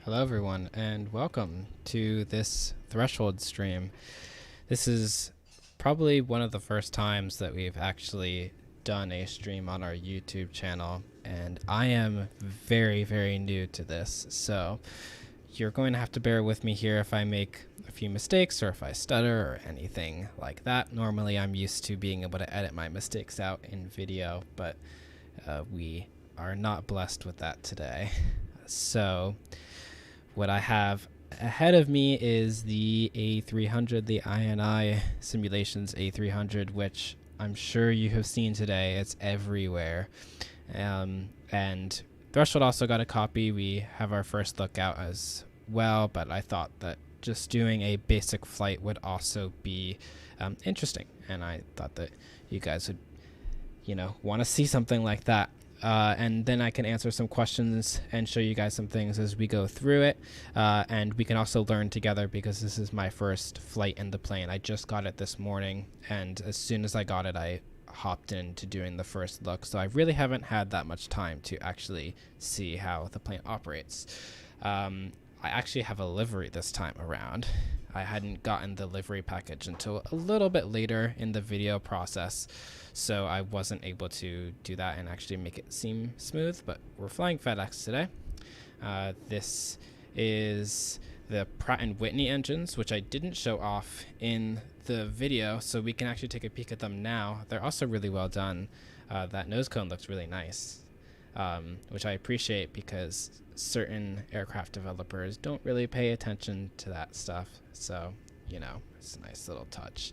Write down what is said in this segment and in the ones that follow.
Hello everyone and welcome to this Threshold stream. This is probably one of the first times that we've actually done a stream on our YouTube channel, and I am very new to this, so you're going to have to bear with me here if I make a few mistakes or if I stutter or anything like that. Normally I'm used to being able to edit my mistakes out in video, but we are not blessed with that today. So what I have ahead of me is the A300, the iniSimulations A300, which I'm sure you have seen today. It's everywhere. And Threshold also got a copy. We have our first look out as well, but I thought that just doing a basic flight would also be interesting. And I thought that you guys would, want to see something like that. And then I can answer some questions and show you guys some things as we go through it. And we can also learn together because this is my first flight in the plane. I just got it this morning, and as soon as I got it, I hopped into doing the first look. So I really haven't had that much time to actually see how the plane operates. I actually have a livery this time around. I hadn't gotten the livery package until a little bit later in the video process, so I wasn't able to do that and actually make it seem smooth, but we're flying FedEx today. This is the Pratt & Whitney engines, which I didn't show off in the video, so we can actually take a peek at them now. They're also really well done. That nose cone looks really nice, which I appreciate because certain aircraft developers don't really pay attention to that stuff. So, it's a nice little touch.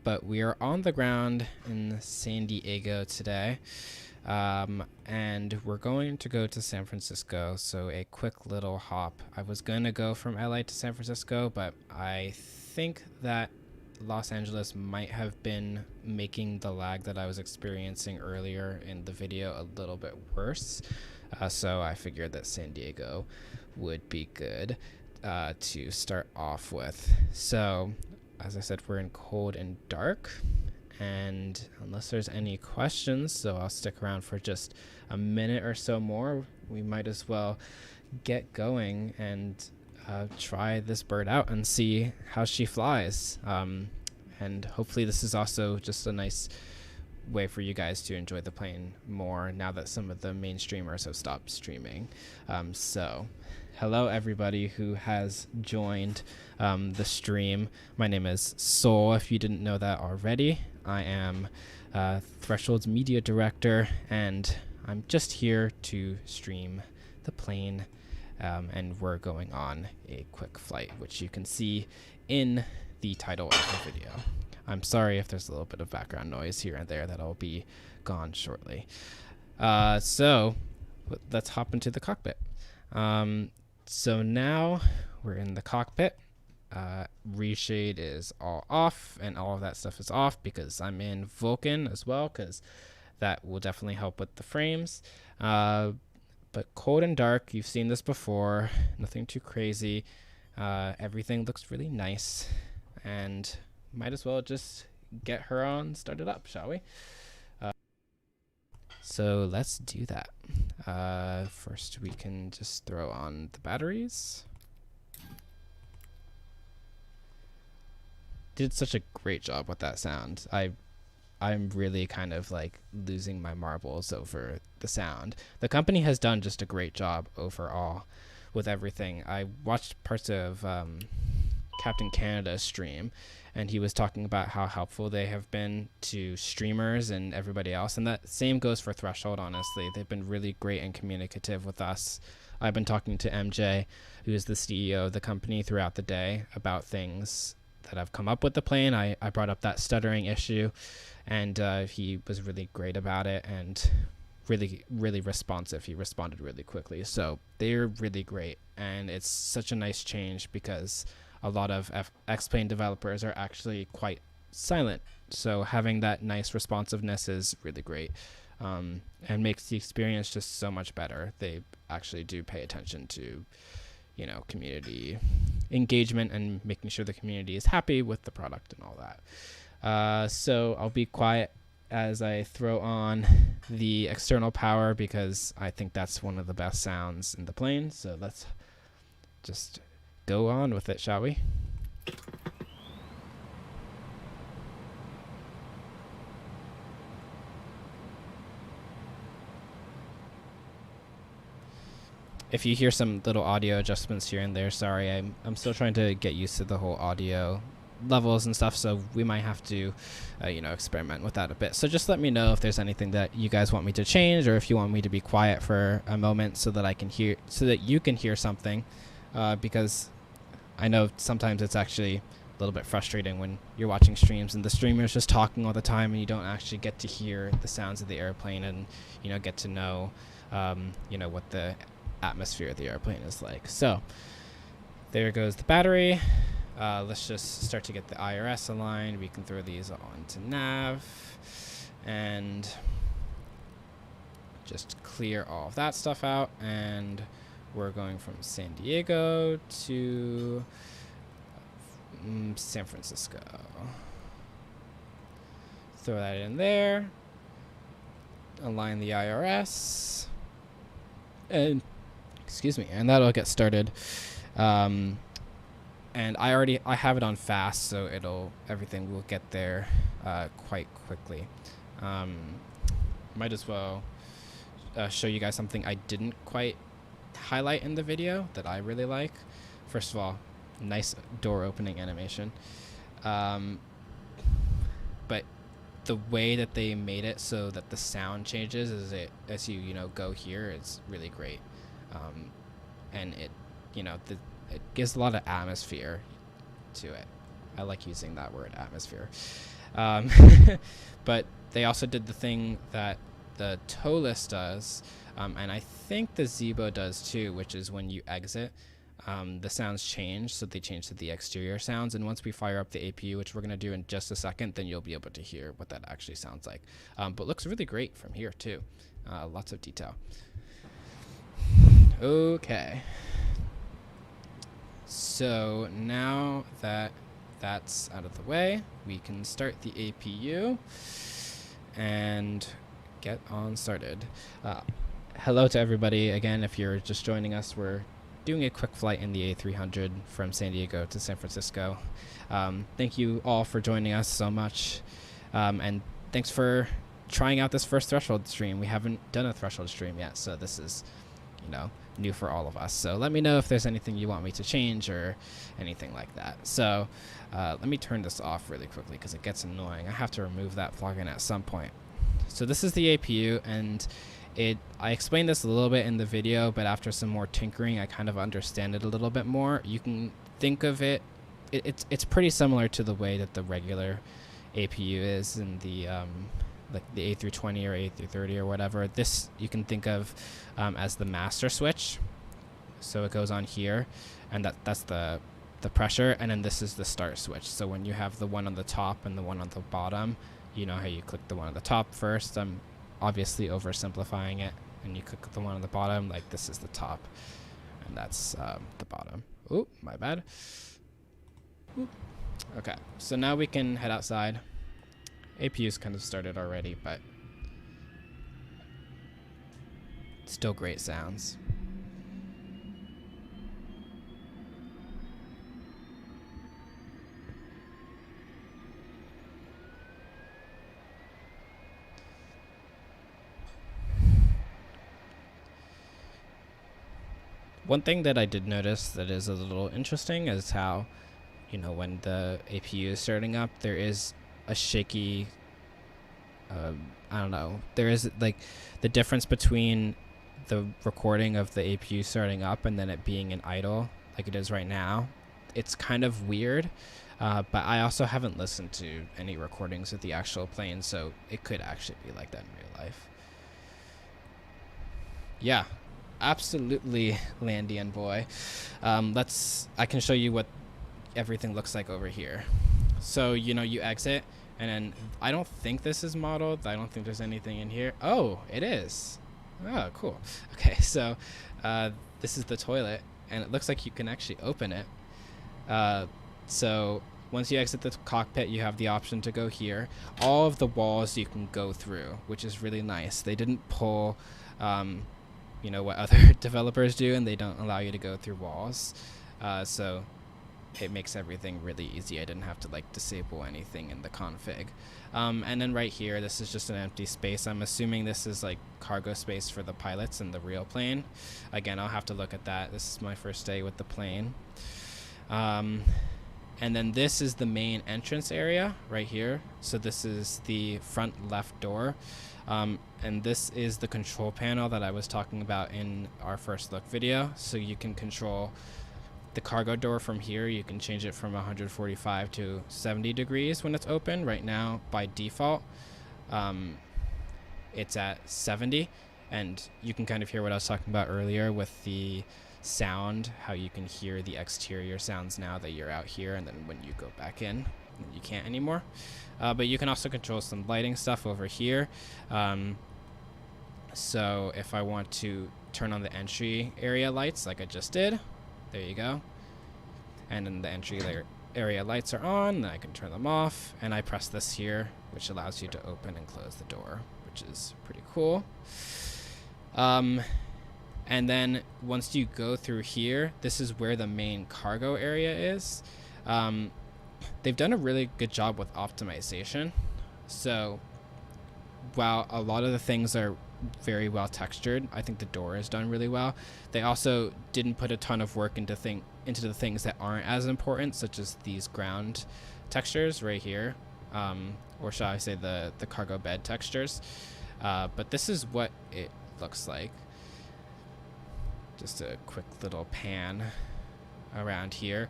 But we are on the ground in San Diego today, and we're going to go to San Francisco. So a quick little hop. I was going to go from LA to San Francisco, but I think that Los Angeles might have been making the lag that I was experiencing earlier in the video a little bit worse. So I figured that San Diego would be good to start off with. So as I said, we're in cold and dark, and unless there's any questions, so I'll stick around for just a minute or so more, we might as well get going and try this bird out and see how she flies. And hopefully this is also just a nice way for you guys to enjoy the plane more now that some of the mainstreamers have stopped streaming. So hello everybody who has joined the stream. My name is Sol, if you didn't know that already. I am Threshold's media director, and I'm just here to stream the plane, and we're going on a quick flight, which you can see in the title of the video. I'm sorry if there's a little bit of background noise here and there. That'll be gone shortly. So let's hop into the cockpit. So now we're in the cockpit. Reshade is all off, and all of that stuff is off because I'm in Vulkan as well, because that will definitely help with the frames. But cold and dark, you've seen this before, nothing too crazy. Everything looks really nice, and might as well just get her on started up, shall we? So let's do that. First we can just throw on the batteries. Did such a great job with that sound. I'm really kind of like losing my marbles over the sound. The company has done just a great job overall with everything. I watched parts of Captain Canada's stream, and he was talking about how helpful they have been to streamers and everybody else, and that same goes for Threshold. Honestly, they've been really great and communicative with us. I've been talking to MJ, who is the CEO of the company, throughout the day about things that have come up with the plane. I brought up that stuttering issue, and he was really great about it and really responsive. He responded really quickly, so they're really great, and it's such a nice change because a lot of X-Plane developers are actually quite silent. So having that nice responsiveness is really great, and makes the experience just so much better. They actually do pay attention to, community engagement and making sure the community is happy with the product and all that. So I'll be quiet as I throw on the external power because I think that's one of the best sounds in the plane. So let's just go on with it, shall we? If you hear some little audio adjustments here and there, sorry, I'm still trying to get used to the whole audio levels and stuff, so we might have to experiment with that a bit. So just let me know if there's anything that you guys want me to change, or if you want me to be quiet for a moment so that I can hear, so that you can hear something, because I know sometimes it's actually a little bit frustrating when you're watching streams and the streamer is just talking all the time and you don't actually get to hear the sounds of the airplane and get to know what the atmosphere of the airplane is like. So there goes the battery. Let's just start to get the IRS aligned. We can throw these onto nav and just clear all of that stuff out. And we're going from San Diego to San Francisco. Throw that in there. Align the IRS. And and that'll get started. And I have it on fast, so everything will get there quite quickly. Might as well show you guys something I didn't quite highlight in the video that I really like. First of all, nice door opening animation. But the way that they made it so that the sound changes as you go here is really great. And it gives a lot of atmosphere to it. I like using that word, atmosphere. But they also did the thing that the TOLIS does, and I think the Zibo does too, which is when you exit, the sounds change, so they change to the exterior sounds. And once we fire up the APU, which we're going to do in just a second, then you'll be able to hear what that actually sounds like. But looks really great from here too. Lots of detail. Okay. So now that that's out of the way, we can start the APU and get on started. Hello to everybody. Again, if you're just joining us, we're doing a quick flight in the A300 from San Diego to San Francisco. Thank you all for joining us so much. And thanks for trying out this first Threshold stream. We haven't done a Threshold stream yet, so this is, new for all of us. So let me know if there's anything you want me to change or anything like that. So let me turn this off really quickly because it gets annoying. I have to remove that plugin at some point. So this is the APU, and I explained this a little bit in the video, but after some more tinkering, I kind of understand it a little bit more. You can think of it's pretty similar to the way that the regular APU is in the like the A320 or A330 or whatever. This you can think of as the master switch. So it goes on here, and that's the pressure, and then this is the start switch. So when you have the one on the top and the one on the bottom, you know how you click the one on the top first. I'm obviously oversimplifying it, and you click the one on the bottom, like this is the top, and that's the bottom. Oh, my bad. Oop. Okay, so now we can head outside. APU's kind of started already, but still great sounds. One thing that I did notice that is a little interesting is how, when the APU is starting up, there is a shaky, I don't know, there is like the difference between the recording of the APU starting up and then it being in idle like it is right now. It's kind of weird, but I also haven't listened to any recordings of the actual plane, so it could actually be like that in real life. Yeah, absolutely, Landian boy. I can show you what everything looks like over here. So, you exit, and then I don't think this is modeled. I don't think there's anything in here. Oh, it is. Oh, cool. Okay, so this is the toilet, and it looks like you can actually open it. So once you exit the cockpit, you have the option to go here. All of the walls you can go through, which is really nice. They didn't pull, you know, what other developers do, and they don't allow you to go through walls. So it makes everything really easy. I didn't have to like disable anything in the config. And then right here, this is just an empty space. I'm assuming this is like cargo space for the pilots in the real plane. Again, I'll have to look at that. This is my first day with the plane. And then this is the main entrance area right here. So this is the front left door. And this is the control panel that I was talking about in our first look video. So you can control the cargo door from here. You can change it from 145 to 70 degrees when it's open. Right now, by default, it's at 70. And you can kind of hear what I was talking about earlier with the sound, how you can hear the exterior sounds now that you're out here, and then when you go back in, you can't anymore. But you can also control some lighting stuff over here. So if I want to turn on the entry area lights like I just did, there you go. And then the entry area lights are on, then I can turn them off, and I press this here, which allows you to open and close the door, which is pretty cool. And then once you go through here, this is where the main cargo area is. They've done a really good job with optimization. So while a lot of the things are very well textured, I think the door is done really well. They also didn't put a ton of work into the things that aren't as important, such as these ground textures right here, or shall I say the cargo bed textures. But this is what it looks like. Just a quick little pan around here.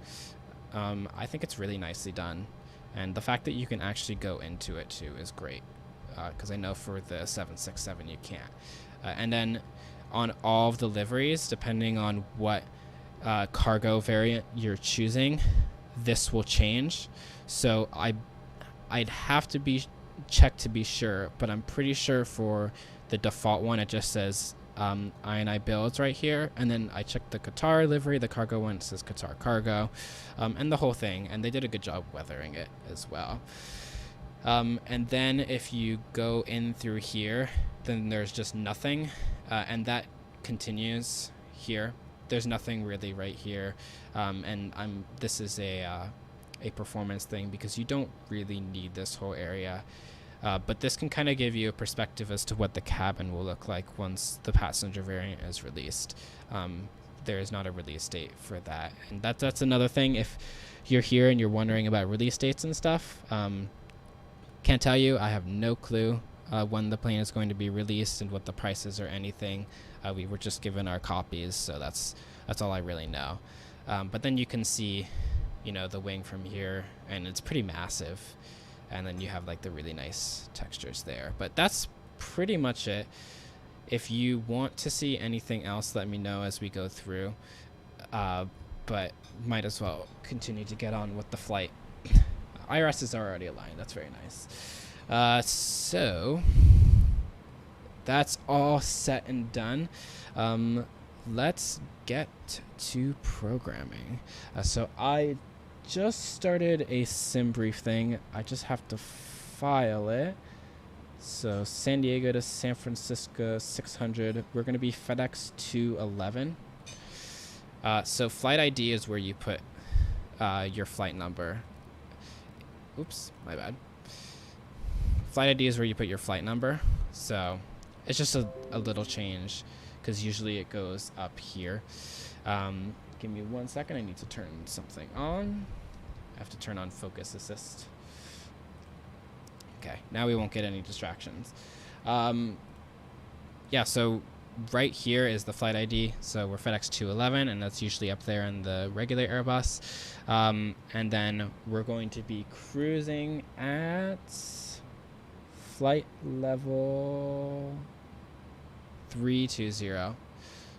I think it's really nicely done, and the fact that you can actually go into it too is great, because I know for the 767 you can't. And then on all of the liveries, depending on what cargo variant you're choosing, this will change. So I'd have to be checked to be sure, but I'm pretty sure for the default one it just says INI builds right here, and then I checked the Qatar livery, the cargo one, it says Qatar cargo, and the whole thing, and they did a good job weathering it as well. And then if you go in through here, then there's just nothing, and that continues here. There's nothing really right here, and this is a performance thing because you don't really need this whole area. But this can kind of give you a perspective as to what the cabin will look like once the passenger variant is released. There is not a release date for that. And that's another thing. If you're here and you're wondering about release dates and stuff, can't tell you. I have no clue when the plane is going to be released and what the prices or anything. We were just given our copies, so that's all I really know. But then you can see, you know, the wing from here, and it's pretty massive. And then you have like the really nice textures there. But that's pretty much it. If you want to see anything else, let me know as we go through. But might as well continue to get on with the flight. IRS is already aligned. That's very nice. So that's all set and done. Let's get to programming. So I just started a sim brief thing. I just have to file it. So San Diego to San Francisco 600. We're going to be FedEx 211. So flight ID is where you put your flight number. Oops, my bad. Flight ID is where you put your flight number. So it's just a little change because usually it goes up here. Give me 1 second. I need to turn something on. I have to turn on focus assist. Okay, now we won't get any distractions. Yeah, so right here is the flight ID. So we're FedEx 211, and that's usually up there in the regular Airbus. And then we're going to be cruising at flight level 320.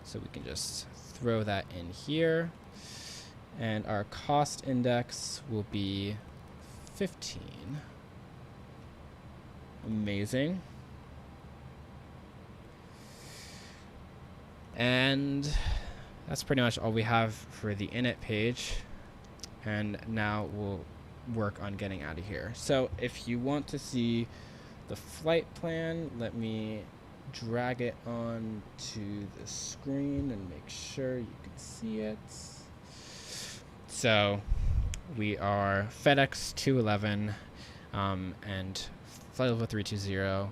So we can just throw that in here. And our cost index will be 15. Amazing. And that's pretty much all we have for the init page. And now we'll work on getting out of here. So if you want to see the flight plan, let me drag it on to the screen and make sure you can see it. So we are FedEx 211 and flight level 320.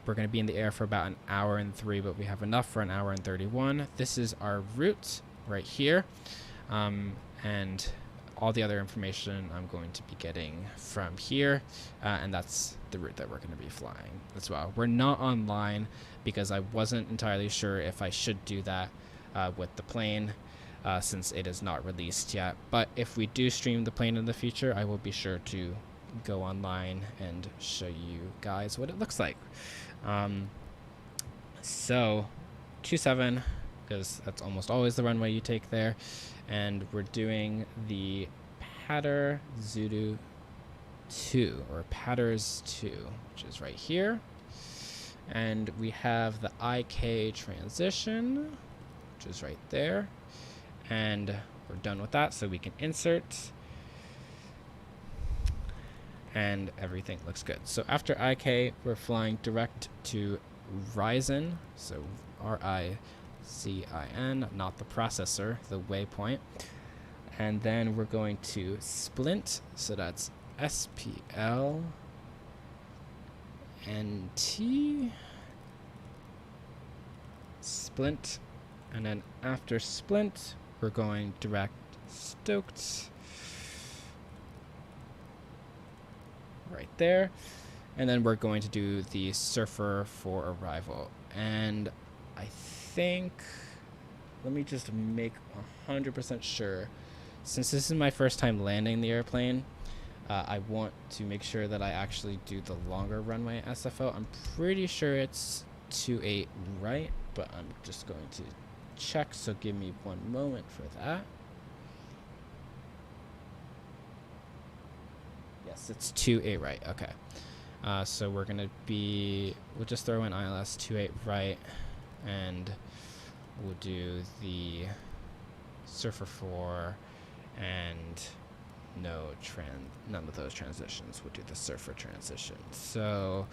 We're going to be in the air for about an hour and 3, but we have enough for an hour and 31. This is our route right here. And all the other information I'm going to be getting from here, and that's the route that we're going to be flying as well. We're not online because I wasn't entirely sure if I should do that with the plane since it is not released yet. But if we do stream the plane in the future, I will be sure to go online and show you guys what it looks like. So 27, because that's almost always the runway you take there, and we're doing the Patter Zulu 2, or Patters 2, which is right here. And we have the IK transition, which is right there. And we're done with that, so we can insert. And everything looks good. So after IK, we're flying direct to Ryzen, so RIZIN, not the processor, the waypoint. And then we're going to splint, so that's SPLNT. Splint. And then after splint, we're going direct stoked. Right there. And then we're going to do the surfer for arrival. And I think, let me just make 100% sure, since this is my first time landing the airplane, I want to make sure that I actually do the longer runway SFO. I'm pretty sure it's 28 right, but I'm just going to check, so give me one moment for that. Yes, it's 28 right. Okay. So we're going to be, we'll just throw in ILS 28 right, and we'll do the surfer 4 and none of those transitions. We'll do the surfer transition. So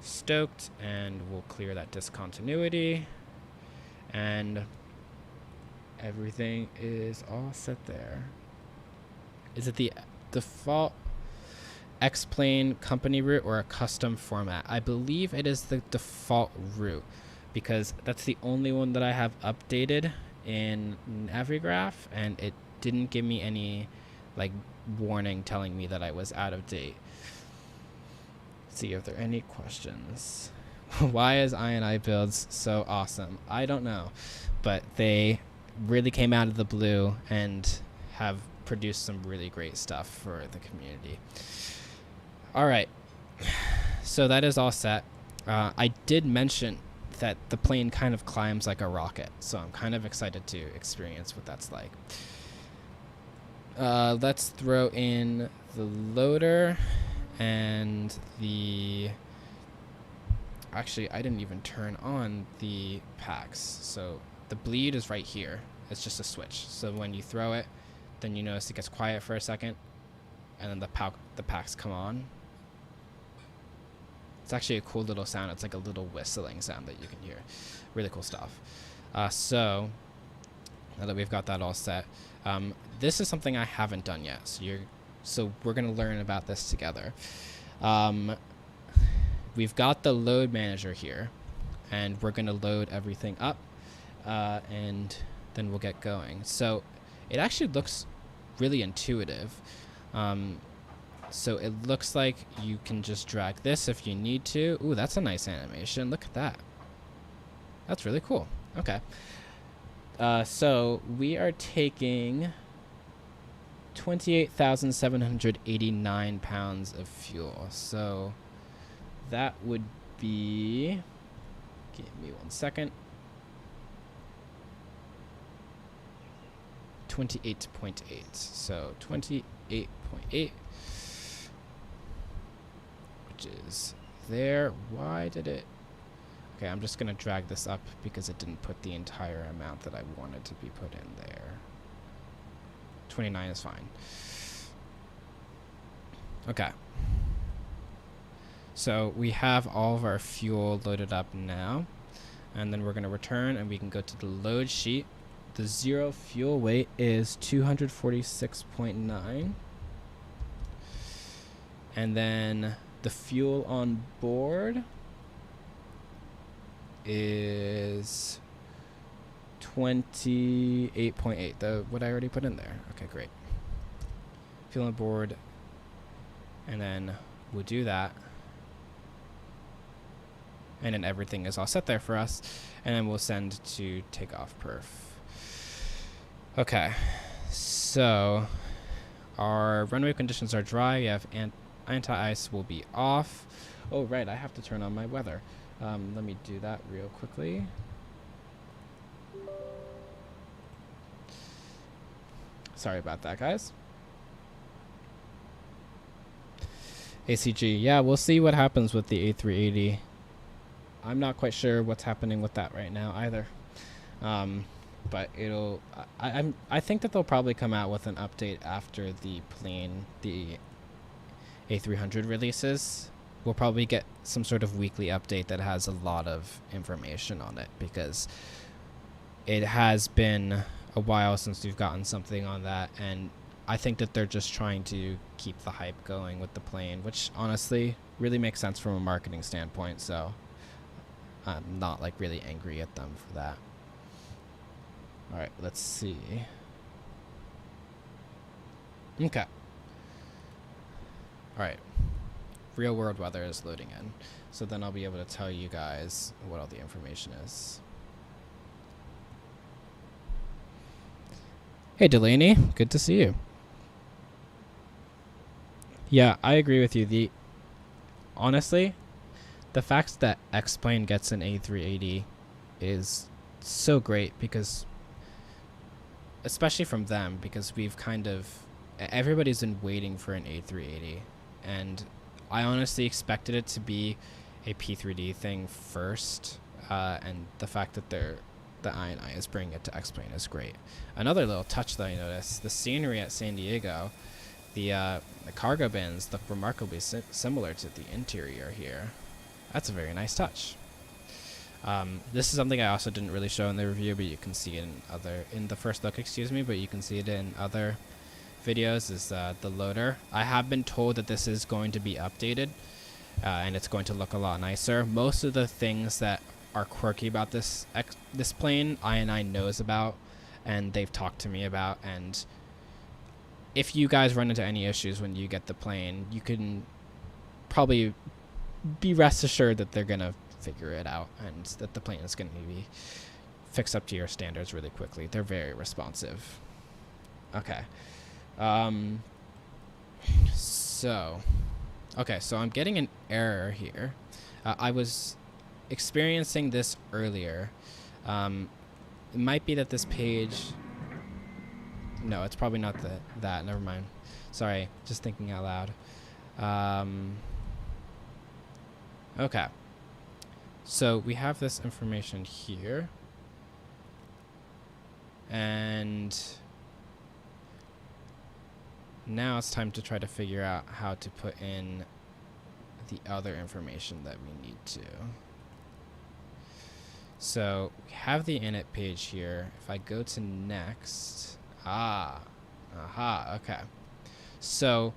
stoked, and we'll clear that discontinuity, and everything is all set there. Is it the default X-Plane company route or a custom format? I believe it is the default route because that's the only one that I have updated in Navigraph, and it didn't give me any like warning telling me that I was out of date. Let's see if there are any questions. Why is INI builds so awesome? I don't know, but they really came out of the blue and have produced some really great stuff for the community. All right, so that is all set. I did mention that the plane kind of climbs like a rocket, so I'm kind of excited to experience what that's like. Let's throw in the loader and the... Actually, I didn't even turn on the packs, so the bleed is right here. It's just a switch, so when you throw it, then you notice it gets quiet for a second, and then the packs come on. It's actually a cool little sound. It's like a little whistling sound that you can hear. Really cool stuff. So now that we've got that all set, this is something I haven't done yet. So we're gonna learn about this together. We've got the load manager here, and we're gonna load everything up, and then we'll get going. So it actually looks really intuitive. So it looks like you can just drag this if you need to. Ooh, that's a nice animation. Look at that. That's really cool. Okay. So we are taking 28,789 pounds of fuel. So that would be, give me 1 second, 28.8. So 28.8. Is there. Why did it? Okay, I'm just gonna drag this up because it didn't put the entire amount that I wanted to be put in there. 29 is fine. Okay. So we have all of our fuel loaded up now, and then we're going to return and we can go to the load sheet. The zero fuel weight is 246.9. And then the fuel on board is 28.8. The what I already put in there. Okay, great. Fuel on board, and then we'll do that. And then everything is all set there for us, and then we'll send to takeoff perf. Okay, so our runway conditions are dry. We have anti-ice will be off. Oh, right, I have to turn on my weather. Let me do that real quickly. Sorry about that, guys. ACG, yeah, we'll see what happens with the A380. I'm not quite sure what's happening with that right now either. But it'll, I think that they'll probably come out with an update after the A300 releases. We'll probably get some sort of weekly update that has a lot of information on it, because it has been a while since we've gotten something on that, and I think that they're just trying to keep the hype going with the plane, which honestly really makes sense from a marketing standpoint, so I'm not like really angry at them for that. Alright, let's see. Okay. Alright. Real world weather is loading in, so then I'll be able to tell you guys what all the information is. Hey Delaney, good to see you. Yeah, I agree with you. Honestly, the fact that X-Plane gets an A380 is so great, because especially from them, because everybody's been waiting for an A380, and I honestly expected it to be a P3D thing first, and the fact that the INI is bringing it to X-Plane is great. Another little touch that I noticed, the scenery at San Diego, the cargo bins look remarkably similar to the interior here. That's a very nice touch. This is something I also didn't really show in the review, but you can see it in the first look, but you can see it in other videos, is the loader. I have been told that this is going to be updated, and it's going to look a lot nicer. Most of the things that are quirky about this plane, INI knows about, and they've talked to me about, and if you guys run into any issues when you get the plane, you can probably be rest assured that they're gonna figure it out, and that the plane is gonna be fixed up to your standards really quickly. They're very responsive. Okay. So I'm getting an error here. I was experiencing this earlier. It might be that this page... No, it's probably not that. Never mind. Sorry, just thinking out loud. Okay. So we have this information here. And now it's time to try to figure out how to put in the other information that we need to. So we have the init page here. If I go to next... okay. So,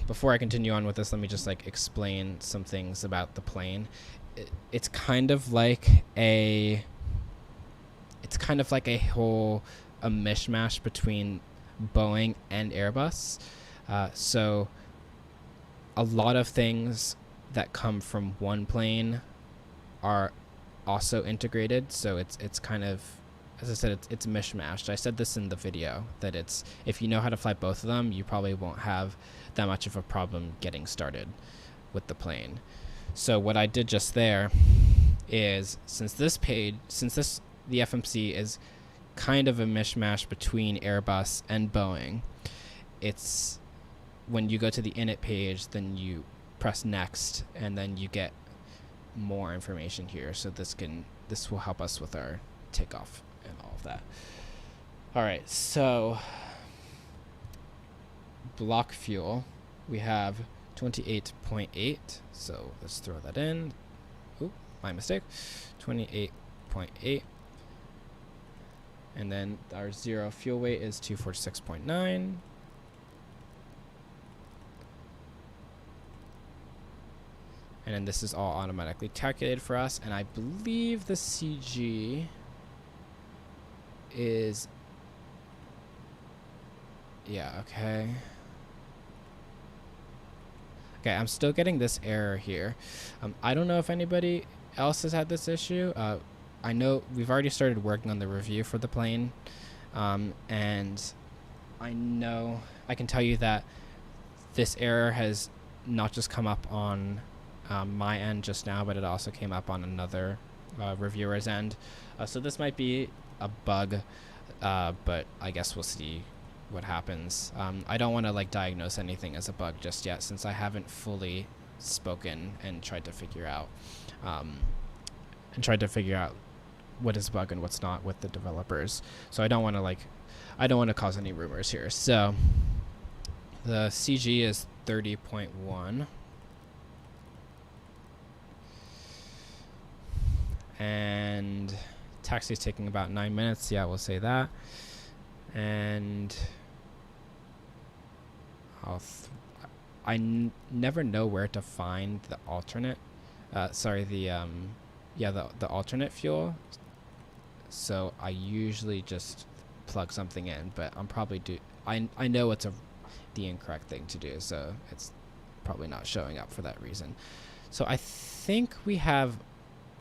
before I continue on with this, let me just explain some things about the plane. It's kind of like a mishmash between Boeing and Airbus. So a lot of things that come from one plane are also integrated. So it's kind of, as I said, it's mishmashed. I said this in the video, that if you know how to fly both of them, you probably won't have that much of a problem getting started with the plane. So what I did just there is, since the FMC is kind of a mishmash between Airbus and Boeing, it's when you go to the init page, then you press next, and then you get more information here. So this will help us with our takeoff and all of that. All right, so block fuel, we have 28.8. So let's throw that in. Oop, my mistake. 28.8. And then our zero fuel weight is 246.9. And then this is all automatically calculated for us. And I believe the CG is, yeah, okay. Okay, I'm still getting this error here. I don't know if anybody else has had this issue. I know we've already started working on the review for the plane. And I know I can tell you that this error has not just come up on my end just now, but it also came up on another reviewer's end. So this might be a bug, but I guess we'll see what happens. I don't want to like diagnose anything as a bug just yet, since I haven't fully spoken and tried to figure out what is bug and what's not with the developers. So I don't want to cause any rumors here. So the CG is 30.1. And taxi is taking about 9 minutes. Yeah, we'll say that. And never know where to find the alternate. The alternate fuel. So I usually just plug something in, but I'm probably I know it's the incorrect thing to do, so it's probably not showing up for that reason. So I think we have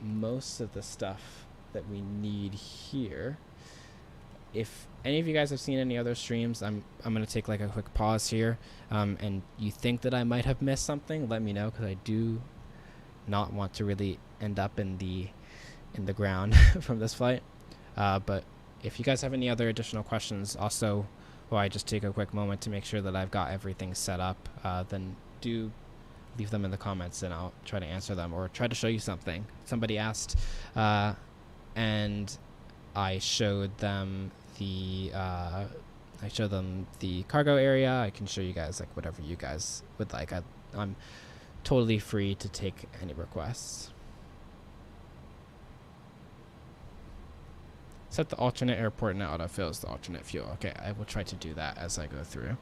most of the stuff that we need here. If any of you guys have seen any other streams, I'm gonna take like a quick pause here, and you think that I might have missed something, let me know, because I do not want to really end up in the ground from this flight. But if you guys have any other additional questions, also while I just take a quick moment to make sure that I've got everything set up, then do leave them in the comments and I'll try to answer them or try to show you something. Somebody asked, and I showed them the cargo area. I can show you guys like whatever you guys would like. I'm totally free to take any requests. Set the alternate airport and autofills the alternate fuel. Okay, I will try to do that as I go through.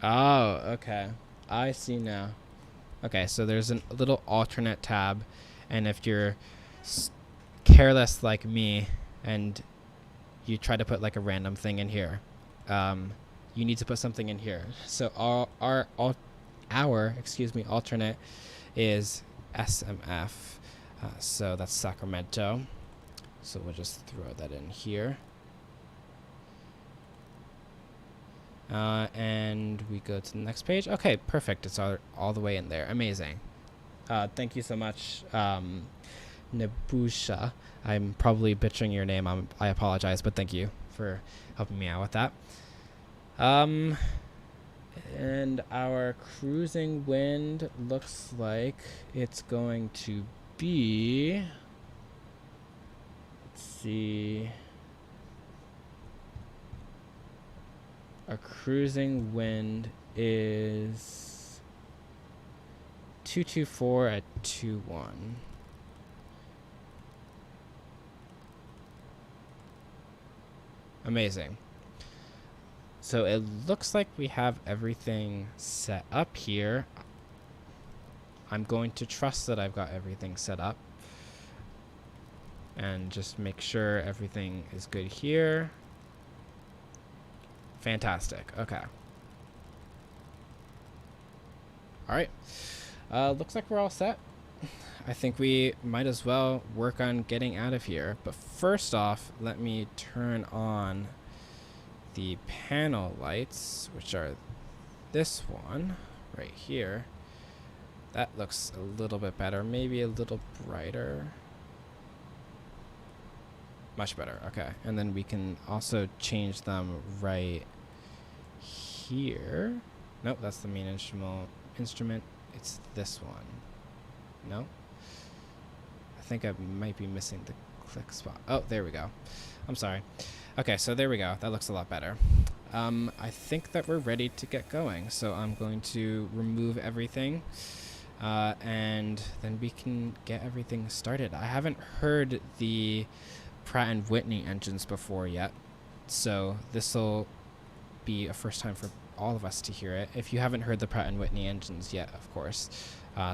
Oh, okay. I see now. Okay, so there's a little alternate tab, and if you're careless like me and you try to put like a random thing in here, you need to put something in here. So our alternate is SMF, so that's Sacramento. So we'll just throw that in here. And we go to the next page. Okay, perfect. It's all the way in there. Amazing. Thank you so much, Nebusha. I'm probably butchering your name. I apologize, but thank you for helping me out with that. And our cruising wind looks like it's going to be, let's see, our cruising wind is 224 at 21. Amazing. So it looks like we have everything set up here. I'm going to trust that I've got everything set up and just make sure everything is good here. Fantastic. Okay. All right. Looks like we're all set. I think we might as well work on getting out of here. But first off, let me turn on the panel lights, which are this one right here. That looks a little bit better, maybe a little brighter. Much better. Okay. And then we can also change them right here. Nope, that's the main instrument. It's this one. No? I think I might be missing the click spot. Oh, there we go. I'm sorry. Okay, so there we go. That looks a lot better. I think that we're ready to get going. So I'm going to remove everything. And then we can get everything started. I haven't heard the Pratt & Whitney engines before yet, so this will be a first time for all of us to hear it. If you haven't heard the Pratt & Whitney engines yet, of course.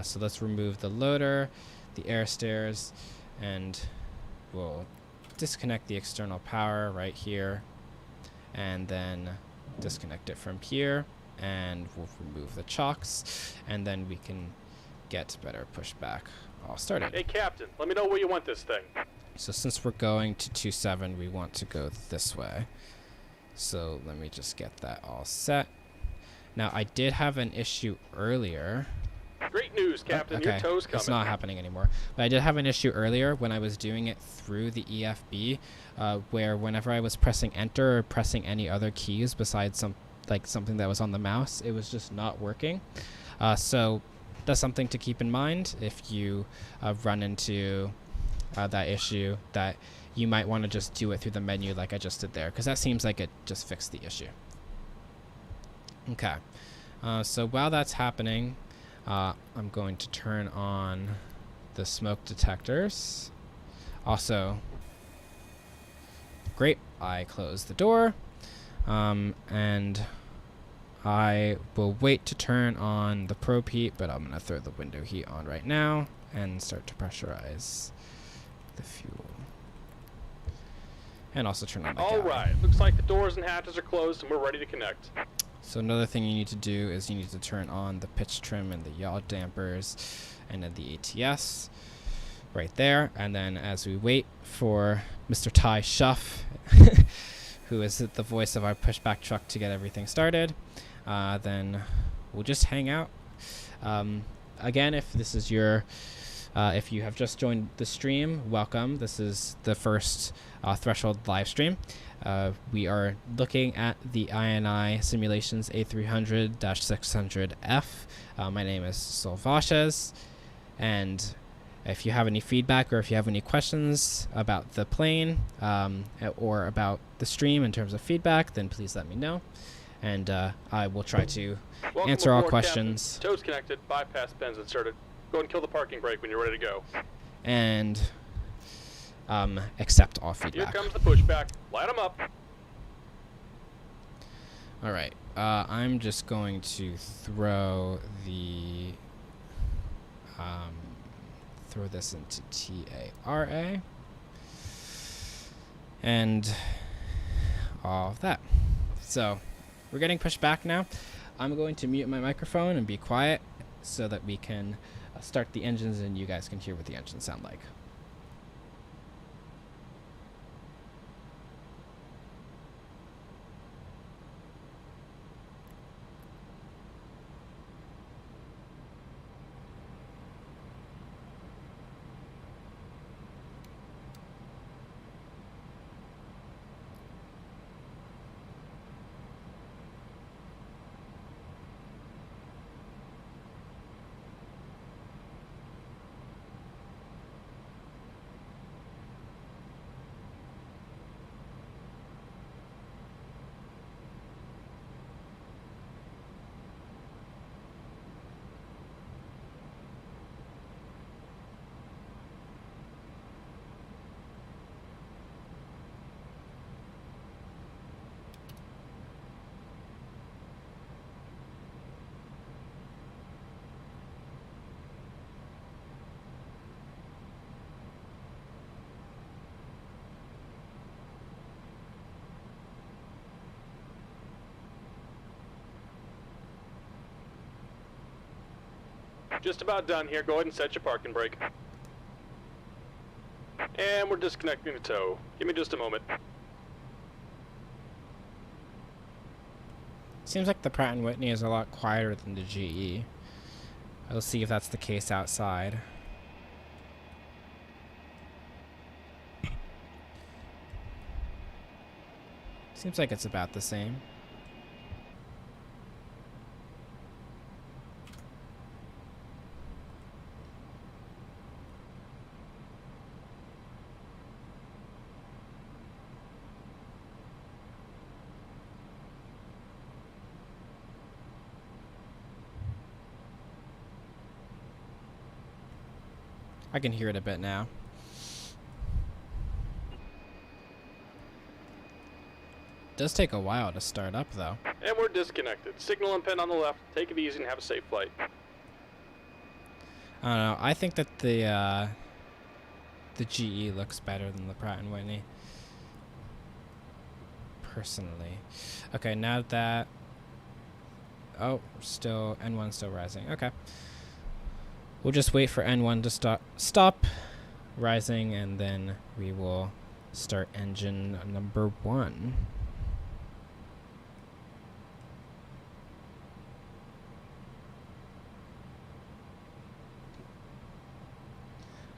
So let's remove the loader, the air stairs, and we'll disconnect the external power right here, and then disconnect it from here, and we'll remove the chocks, and then we can get better pushback all started. Hey, Captain, let me know where you want this thing. So since we're going to 2.7, we want to go this way. So let me just get that all set. Now, I did have an issue earlier. Great news, Captain. Okay. Your tow's coming. It's not happening anymore. But I did have an issue earlier when I was doing it through the EFB, where whenever I was pressing enter or pressing any other keys besides something that was on the mouse, it was just not working. So that's something to keep in mind if you run into that issue, that you might want to just do it through the menu like I just did there, because that seems like it just fixed the issue. Okay, so while that's happening, I'm going to turn on the smoke detectors. Also, great, I close the door, and I will wait to turn on the probe heat, but I'm going to throw the window heat on right now and start to pressurize the fuel. And also turn on the All right, looks like the doors and hatches are closed and we're ready to connect. So another thing you need to do is you need to turn on the pitch trim and the yaw dampers, and then the ATS right there. And then as we wait for Mr. Ty Shuff, who is the voice of our pushback truck, to get everything started, then we'll just hang out. Again, if this is your if you have just joined the stream, welcome. This is the first Threshold live stream. We are looking at the iniSimulations A300-600F. My name is Solvaches, and if you have any feedback or if you have any questions about the plane or about the stream in terms of feedback, then please let me know, and I will try to answer all questions. Captain. Tows connected, bypass pins inserted. Go ahead and kill the parking brake when you're ready to go. And accept all feedback. Here comes the pushback. Light them up. All right. I'm just going to throw the throw this into TARA and all of that. So we're getting pushed back now. I'm going to mute my microphone and be quiet so that we can start the engines and you guys can hear what the engines sound like. Just about done here. Go ahead and set your parking brake. And we're disconnecting the tow. Give me just a moment. Seems like the Pratt & Whitney is a lot quieter than the GE. I'll see if that's the case outside. Seems like it's about the same. I can hear it a bit now. Does take a while to start up though. And we're disconnected. Signal and pin on the left. Take it easy and have a safe flight. I don't know. I think that the GE looks better than the Pratt & Whitney. Personally. Okay, now that... Oh, still... N1 still rising. Okay. We'll just wait for N1 to stop rising, and then we will start engine number 1.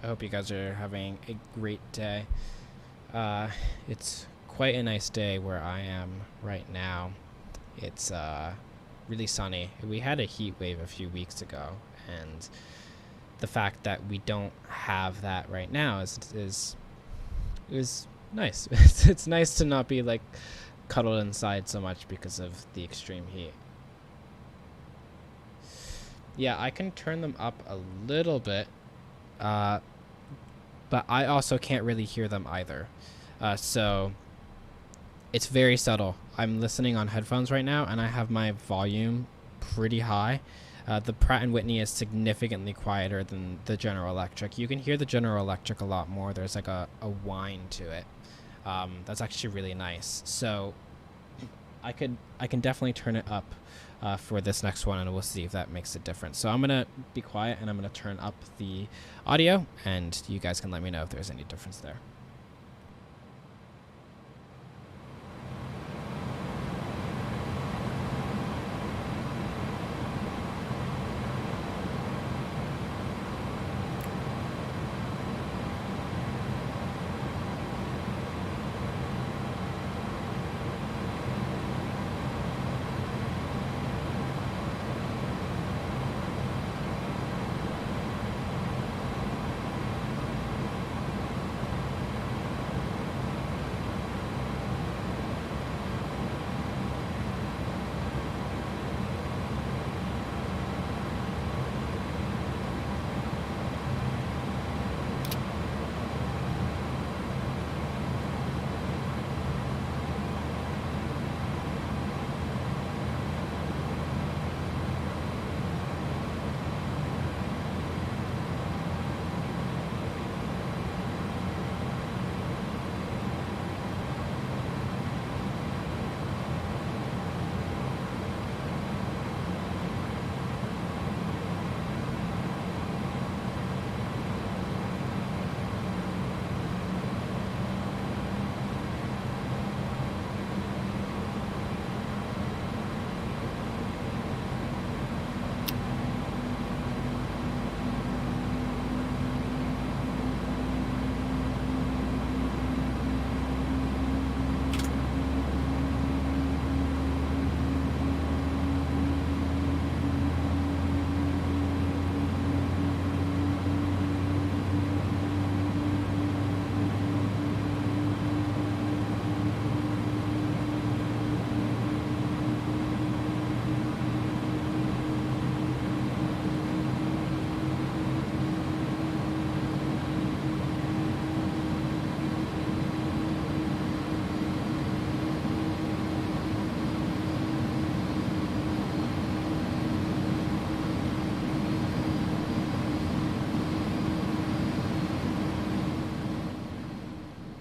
I hope you guys are having a great day. It's quite a nice day where I am right now. It's really sunny. We had a heat wave a few weeks ago, and the fact that we don't have that right now is nice. It's nice to not be like cuddled inside so much because of the extreme heat. Yeah, I can turn them up a little bit. But I also can't really hear them either. So it's very subtle. I'm listening on headphones right now, and I have my volume pretty high. The Pratt & Whitney is significantly quieter than the General Electric. You can hear the General Electric a lot more. There's like a whine to it. That's actually really nice. So I can definitely turn it up for this next one, and we'll see if that makes a difference. So I'm gonna be quiet, and I'm gonna turn up the audio, and you guys can let me know if there's any difference there.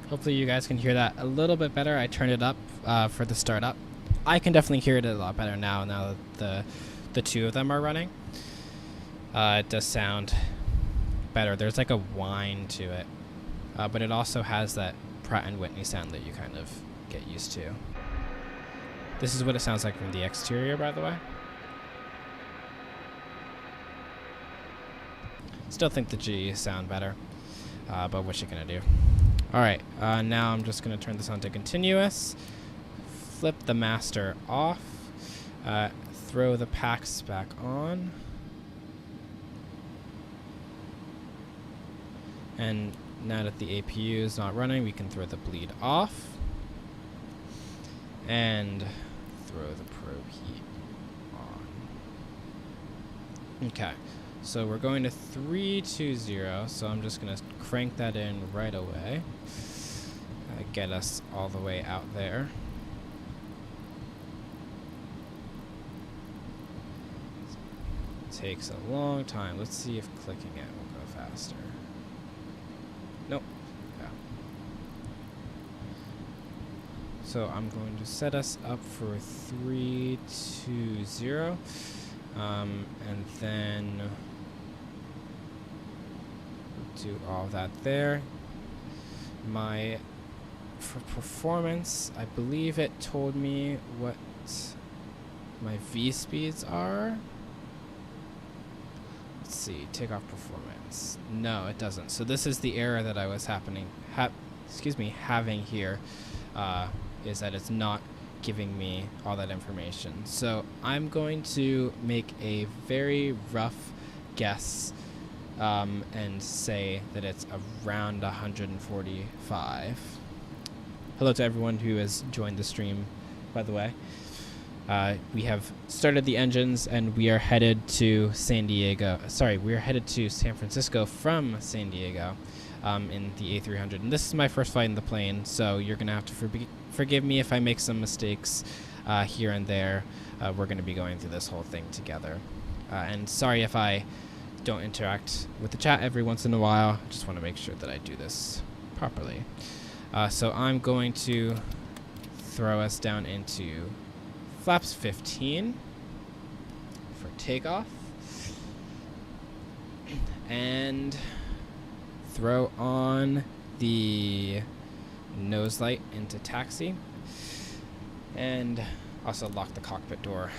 Hopefully you guys can hear that a little bit better. I turned it up for the startup. I can definitely hear it a lot better now that the two of them are running. It does sound better. There's like a whine to it, but it also has that Pratt & Whitney sound that you kind of get used to. This is what it sounds like from the exterior, by the way. Still think the G sound better, but what you gonna do? All right, now I'm just gonna turn this on to continuous flip the master off, throw the packs back on, and now that the APU is not running, we can throw the bleed off and throw the probe heat on. Okay, so we're going to 320, so I'm just going to crank that in right away. Get us all the way out there. Takes a long time. Let's see if clicking it will go faster. Nope. Yeah. So I'm going to set us up for 320, and then do all that there. For performance, I believe it told me what my V speeds are. Let's see, takeoff performance. No, it doesn't. So this is the error that I was having here, is that it's not giving me all that information. So I'm going to make a very rough guess and say that it's around 145. Hello to everyone who has joined the stream, by the way. We have started the engines and we are headed to San Diego. Sorry, we are headed to San Francisco from San Diego in the A300. And this is my first flight in the plane, so you're going to have to forgive me if I make some mistakes here and there. We're going to be going through this whole thing together. And sorry if I don't interact with the chat every once in a while. I just want to make sure that I do this properly. So I'm going to throw us down into flaps 15 for takeoff and throw on the nose light into taxi and also lock the cockpit door.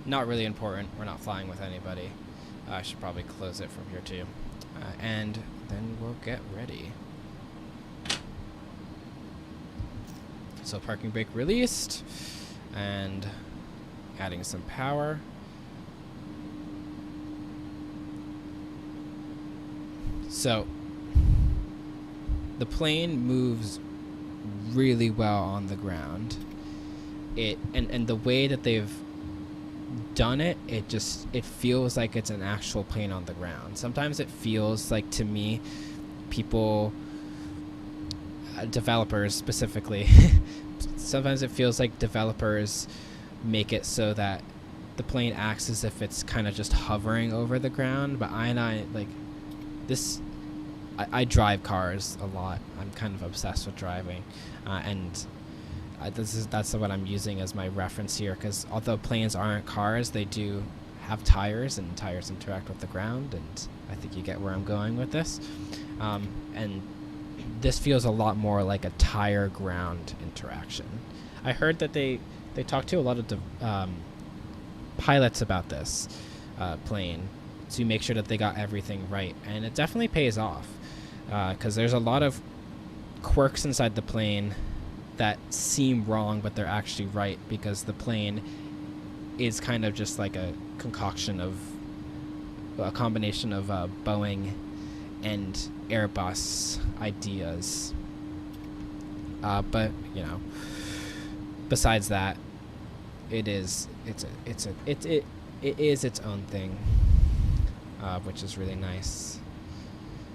Not really important. We're not flying with anybody. I should probably close it from here too. And then we'll get ready. So parking brake released and adding some power. So the plane moves really well on the ground. And the way that they've done it, it feels like it's an actual plane on the ground. Sometimes it feels like, to me, developers specifically, sometimes it feels like developers make it so that the plane acts as if it's kind of just hovering over the ground. But I drive cars a lot. I'm kind of obsessed with driving, that's what I'm using as my reference here, because although planes aren't cars, they do have tires, and tires interact with the ground, and I think you get where I'm going with this. And this feels a lot more like a tire ground interaction. I heard that they talked to a lot of pilots about this plane to make sure that they got everything right, and it definitely pays off, because there's a lot of quirks inside the plane that seem wrong, but they're actually right, because the plane is kind of just like a concoction of a combination of Boeing and Airbus ideas. But besides that, it is its own thing, which is really nice.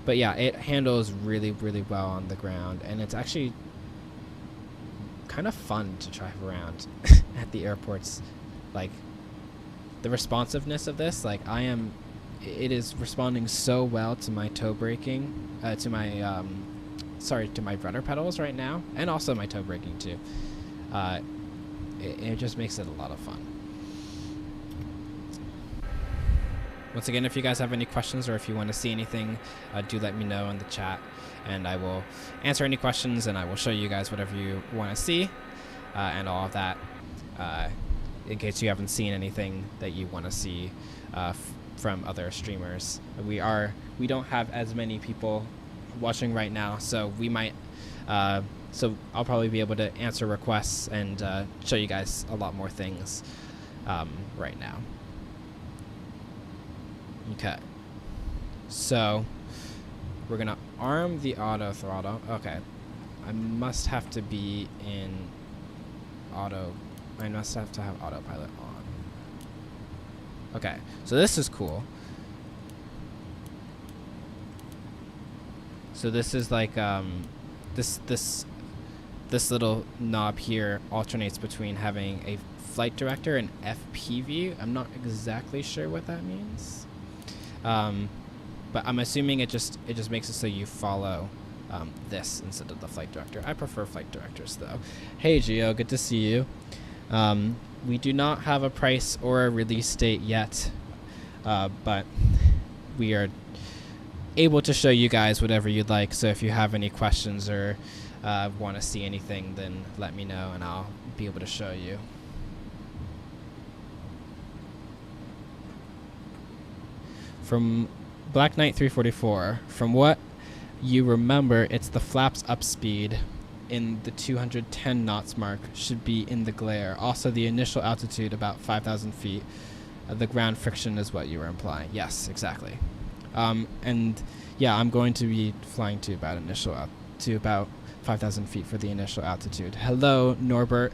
But yeah, it handles really, really well on the ground, and it's actually kind of fun to drive around at the airports. Like, the responsiveness of this, it is responding so well to my toe braking, to my rudder pedals right now, and also my toe braking too. It just makes it a lot of fun. Once again, if you guys have any questions or if you want to see anything, do let me know in the chat, and I will answer any questions, and I will show you guys whatever you want to see, and all of that, in case you haven't seen anything that you want to see from other streamers. We don't have as many people watching right now, so we might So I'll probably be able to answer requests and show you guys a lot more things right now. Okay. So we're going to arm the auto throttle. Okay. I must have to be in auto. I must have to have autopilot on. Okay. So this is cool. So this is like this little knob here alternates between having a flight director and FPV. I'm not exactly sure what that means, but I'm assuming it just makes it so you follow this instead of the flight director. I prefer flight directors though. Hey Gio, good to see you. We do not have a price or a release date yet, but we are able to show you guys whatever you'd like. So if you have any questions or want to see anything, then let me know and I'll be able to show you. From Black Knight 344, from what you remember, it's the flaps up speed in the 210 knots mark should be in the glare. Also the initial altitude about 5,000 feet. The ground friction is what you were implying. Yes, exactly. And yeah, I'm going to be flying to about to about 5,000 feet for the initial altitude. Hello, Norbert,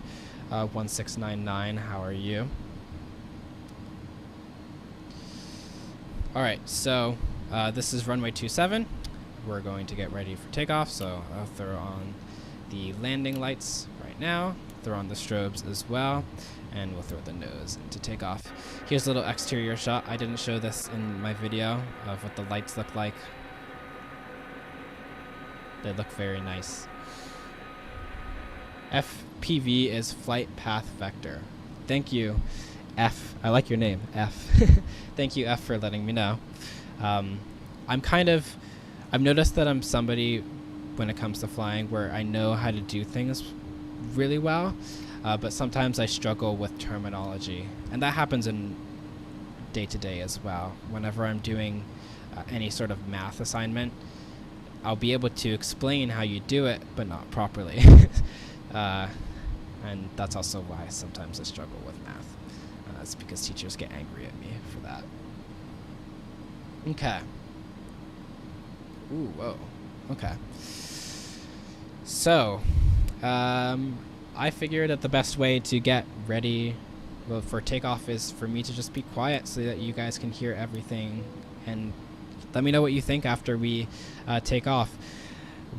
1699. How are you? All right, so this is runway 27. We're going to get ready for takeoff. So I'll throw on the landing lights right now. Throw on the strobes as well. And we'll throw the nose into takeoff. Here's a little exterior shot. I didn't show this in my video of what the lights look like. They look very nice. FPV is flight path vector. Thank you, F. I like your name, F. Thank you, F, for letting me know. I've noticed that I'm somebody when it comes to flying where I know how to do things really well. But sometimes I struggle with terminology, and that happens in day-to-day as well. Whenever I'm doing any sort of math assignment, I'll be able to explain how you do it, but not properly. And that's also why sometimes I struggle with math. It's because teachers get angry at me for that. Okay. Ooh, whoa. Okay. So, I figured that the best way to get ready for takeoff is for me to just be quiet so that you guys can hear everything and let me know what you think after we take off.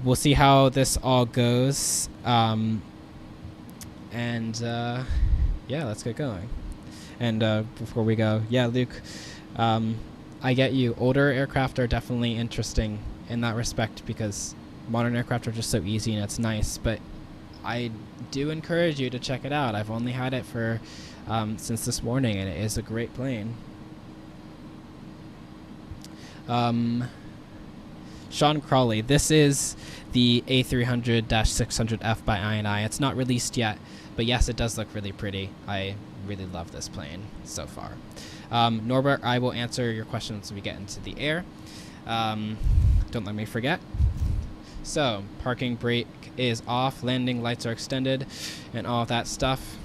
We'll see how this all goes. Yeah, let's get going. And before we go, yeah, Luke, I get you. Older aircraft are definitely interesting in that respect because modern aircraft are just so easy and it's nice, but I do encourage you to check it out. I've only had it for since this morning, and it is a great plane. Sean Crawley, this is the A300-600F by INI. It's not released yet, but yes, it does look really pretty. I really love this plane so far. Norbert, I will answer your questions when we get into the air. Don't let me forget. So, parking brake is off, landing lights are extended, and all of that stuff.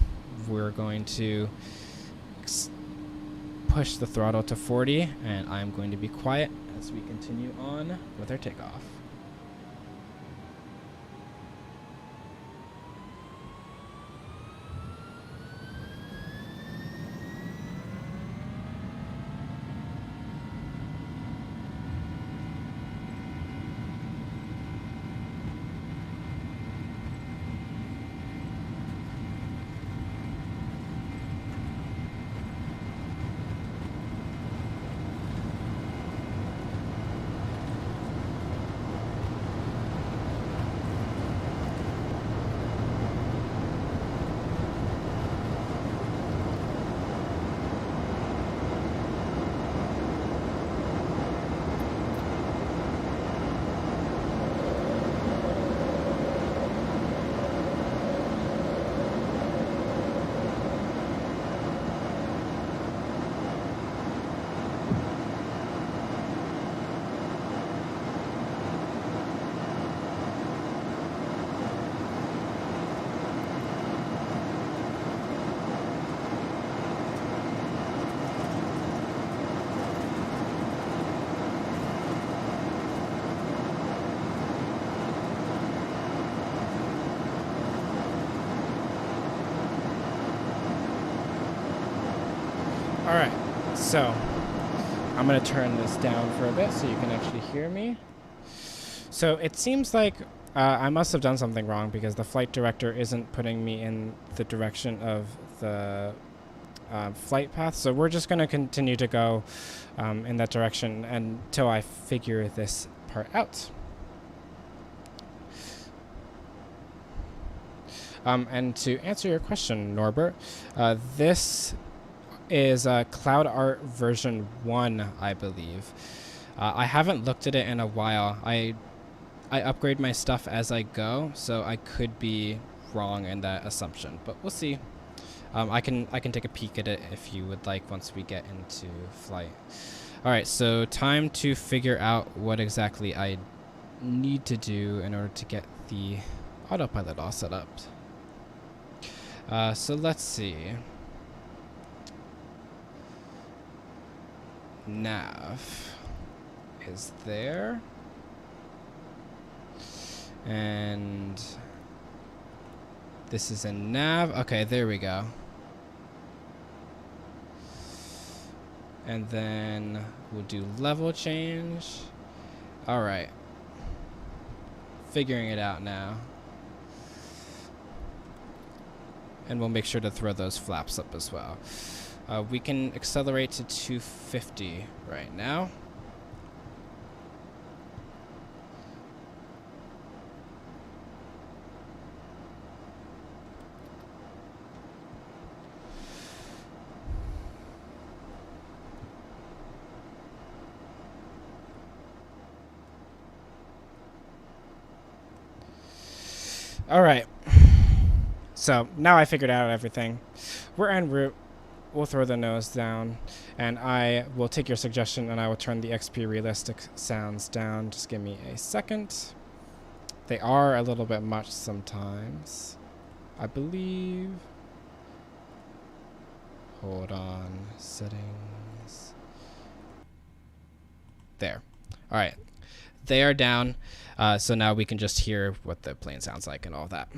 We're going to push the throttle to 40, and I'm going to be quiet as we continue on with our takeoff. Alright, so I'm going to turn this down for a bit so you can actually hear me. So it seems like I must have done something wrong because the flight director isn't putting me in the direction of the flight path. So we're just going to continue to go in that direction until I figure this part out. And to answer your question, Norbert, this is Cloud Art version 1, I believe. I haven't looked at it in a while. I upgrade my stuff as I go, so I could be wrong in that assumption, but we'll see. I can take a peek at it if you would like once we get into flight. All right, so time to figure out what exactly I need to do in order to get the autopilot all set up. So let's see. Nav is there. And this is a nav. Okay, there we go. And then we'll do level change. All right. Figuring it out now. And we'll make sure to throw those flaps up as well. We can accelerate to 250 right now. All right. So now I figured out everything. We're en route. We'll throw the nose down, and I will take your suggestion, and I will turn the XP realistic sounds down. Just give me a second. They are a little bit much sometimes, I believe. Hold on. Settings. There. All right. They are down, so now we can just hear what the plane sounds like and all that.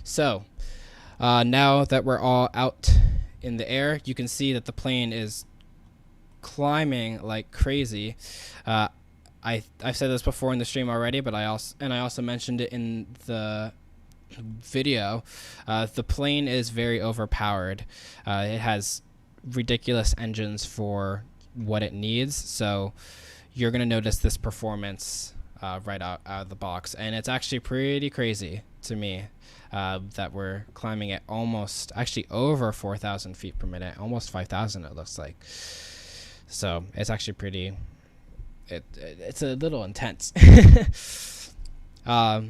So now that we're all out in the air, you can see that the plane is climbing like crazy. I've said this before in the stream already, but I also mentioned it in the video. The plane is very overpowered. It has ridiculous engines for what it needs, so you're going to notice this performance right out of the box, and it's actually pretty crazy to me that we're climbing at almost, actually over 4,000 feet per minute, almost 5,000 it looks like. So it's actually pretty, it's a little intense. But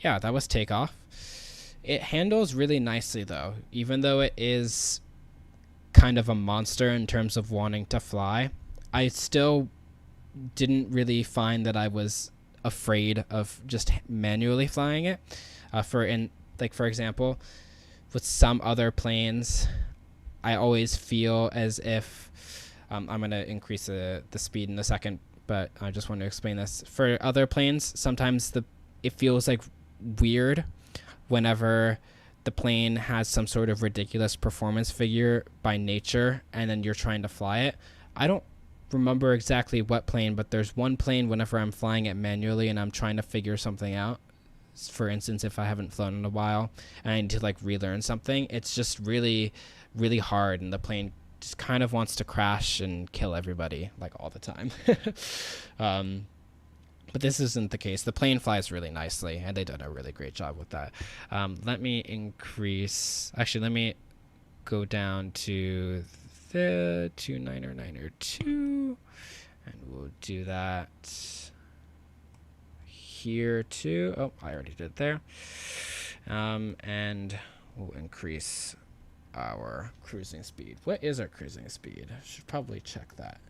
yeah, that was takeoff. It handles really nicely though, even though it is kind of a monster in terms of wanting to fly. I still didn't really find that I was afraid of just manually flying it. For example, with some other planes, I always feel as if I'm going to increase the speed in a second, but I just want to explain this. For other planes, sometimes it feels like weird whenever the plane has some sort of ridiculous performance figure by nature and then you're trying to fly it. I don't remember exactly what plane, but there's one plane whenever I'm flying it manually and I'm trying to figure something out. For instance, if I haven't flown in a while and I need to like relearn something, it's just really, really hard, and the plane just kind of wants to crash and kill everybody like all the time. But this isn't the case. The plane flies really nicely, and they've done a really great job with that. Let me increase. Actually, let me go down to the 29902, and we'll do that here too. Oh, I already did there. And we'll increase our cruising speed. What is our cruising speed? I should probably check that.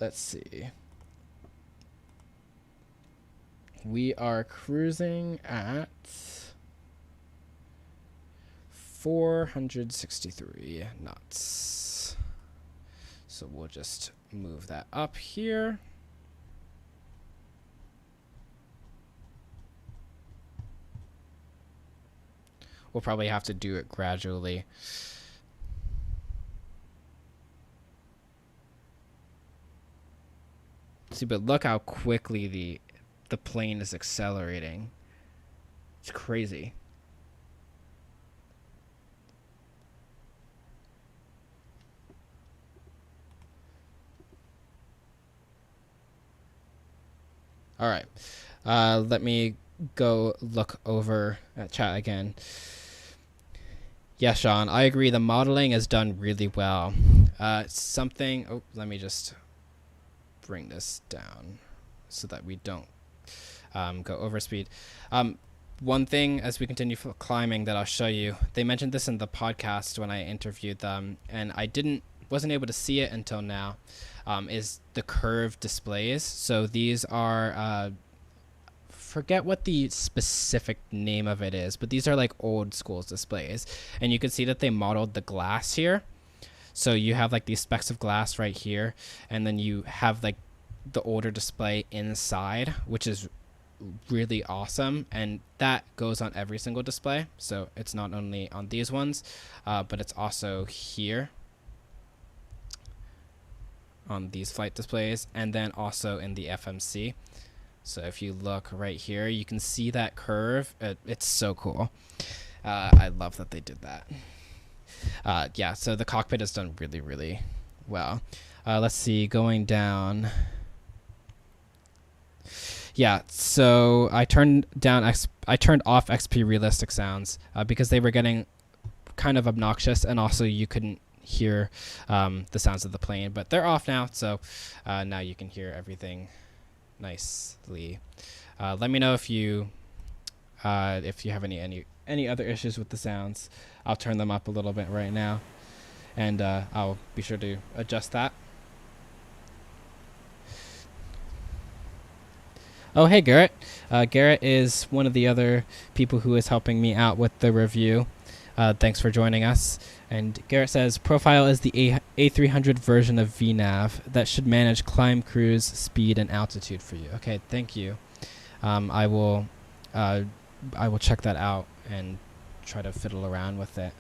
Let's see. We are cruising at 463 knots. So we'll just move that up here. we'll probably have to do it gradually. See, but look how quickly the plane is accelerating. It's crazy. All right. Let me go look over at chat again. Yeah, Sean, I agree. The modeling is done really well. Something... Oh, let me just bring this down so that we don't go over speed. One thing as we continue climbing that I'll show you, they mentioned this in the podcast when I interviewed them, and I wasn't able to see it until now, is the curved displays. So these are... forget what the specific name of it is, but these are like old school displays, and you can see that they modeled the glass here. So you have like these specks of glass right here, and then you have like the older display inside, which is really awesome, and that goes on every single display. So it's not only on these ones, but it's also here on these flight displays, and then also in the FMC. So if you look right here, you can see that curve. It's so cool. I love that they did that. Yeah, so the cockpit is done really, really well. Let's see, going down. Yeah, so I turned off XP realistic sounds because they were getting kind of obnoxious, and also you couldn't hear the sounds of the plane. But they're off now, so now you can hear everything nicely. Let me know if you have any other issues with the sounds. I'll turn them up a little bit right now, and I'll be sure to adjust that. Oh, hey, Garrett. Garrett is one of the other people who is helping me out with the review. Thanks for joining us. And Garrett says, Profile is the A300 version of VNav that should manage climb, cruise, speed, and altitude for you. Okay, thank you. I will check that out and try to fiddle around with it.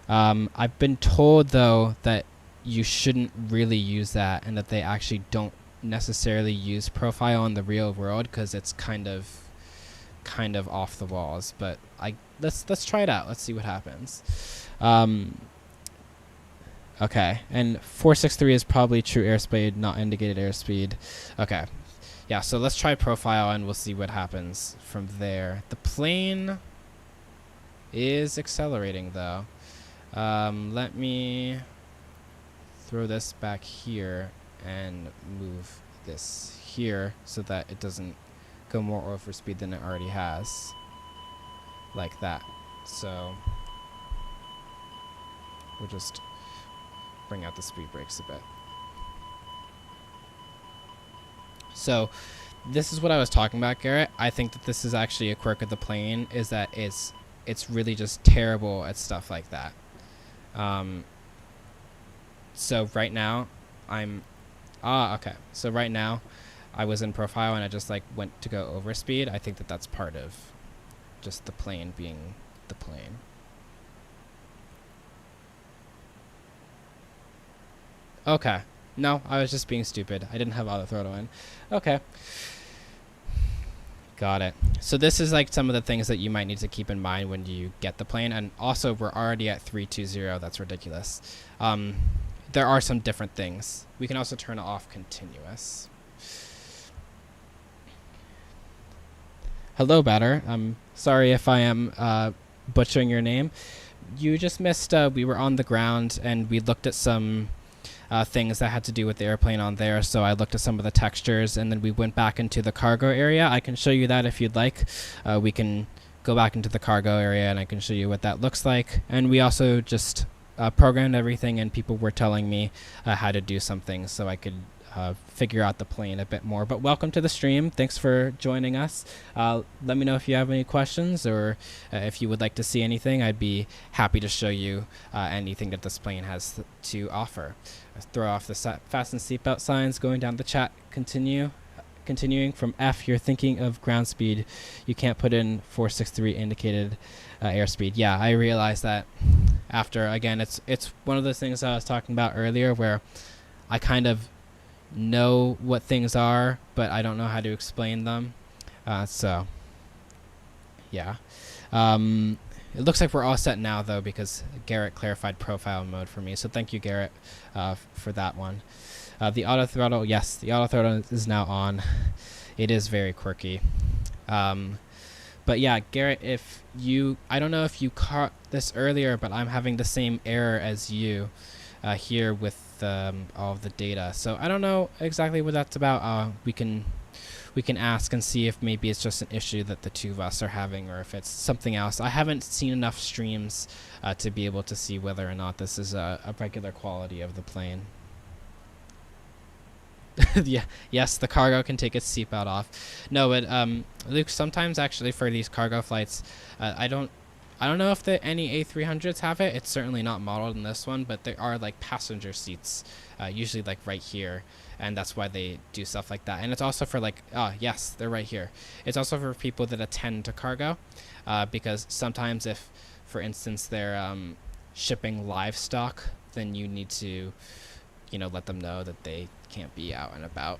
I've been told, though, that you shouldn't really use that, and that they actually don't necessarily use Profile in the real world because it's kind of off the walls. But let's try it out. Let's see what happens. Okay, and 463 is probably true airspeed, not indicated airspeed. Okay, yeah, so let's try Profile and we'll see what happens from there. The plane is accelerating, though. Let me throw this back here and move this here so that it doesn't go more over speed than it already has, like that. So we'll just bring out the speed brakes a bit. So this is what I was talking about, Garrett. I think that this is actually a quirk of the plane, is that it's really just terrible at stuff like that. So right now okay. So right now I was in Profile and I just like went to go over speed. I think that that's part of just the plane being the plane. Okay. No, I was just being stupid. I didn't have auto throttle in. Okay. Got it. So this is like some of the things that you might need to keep in mind when you get the plane. And also, we're already at 320. That's ridiculous. There are some different things. We can also turn off continuous. Hello, Batter. I'm sorry if I am butchering your name. You just missed, we were on the ground and we looked at some things that had to do with the airplane on there. So I looked at some of the textures and then we went back into the cargo area. I can show you that if you'd like. We can go back into the cargo area and I can show you what that looks like. And we also just programmed everything, and people were telling me how to do some things so I could figure out the plane a bit more. But welcome to the stream. Thanks for joining us. Let me know if you have any questions, or if you would like to see anything. I'd be happy to show you anything that this plane has to offer. Throw off the fasten seatbelt signs. Going down the chat, continuing from F, you're thinking of ground speed. You can't put in 463 indicated airspeed. Yeah, I realized that after, again, it's one of those things I was talking about earlier where I kind of know what things are, but I don't know how to explain them. So, yeah. It looks like we're all set now, though, because Garrett clarified profile mode for me. So thank you, Garrett, for that one. The auto throttle, yes, the auto throttle is now on. It is very quirky. But yeah, Garrett, I don't know if you caught this earlier, but I'm having the same error as you here with all of the data. So I don't know exactly what that's about. We can ask and see if maybe it's just an issue that the two of us are having, or if it's something else. I haven't seen enough streams to be able to see whether or not this is a regular quality of the plane. Yeah, yes, the cargo can take its seatbelt off. No, but Luke, sometimes actually for these cargo flights, I don't know if any A300s have it. It's certainly not modeled in this one, but there are like passenger seats, usually like right here, and that's why they do stuff like that. And it's also for like, yes, they're right here. It's also for people that attend to cargo, because sometimes if, for instance, they're shipping livestock, then you need to, let them know that they can't be out and about.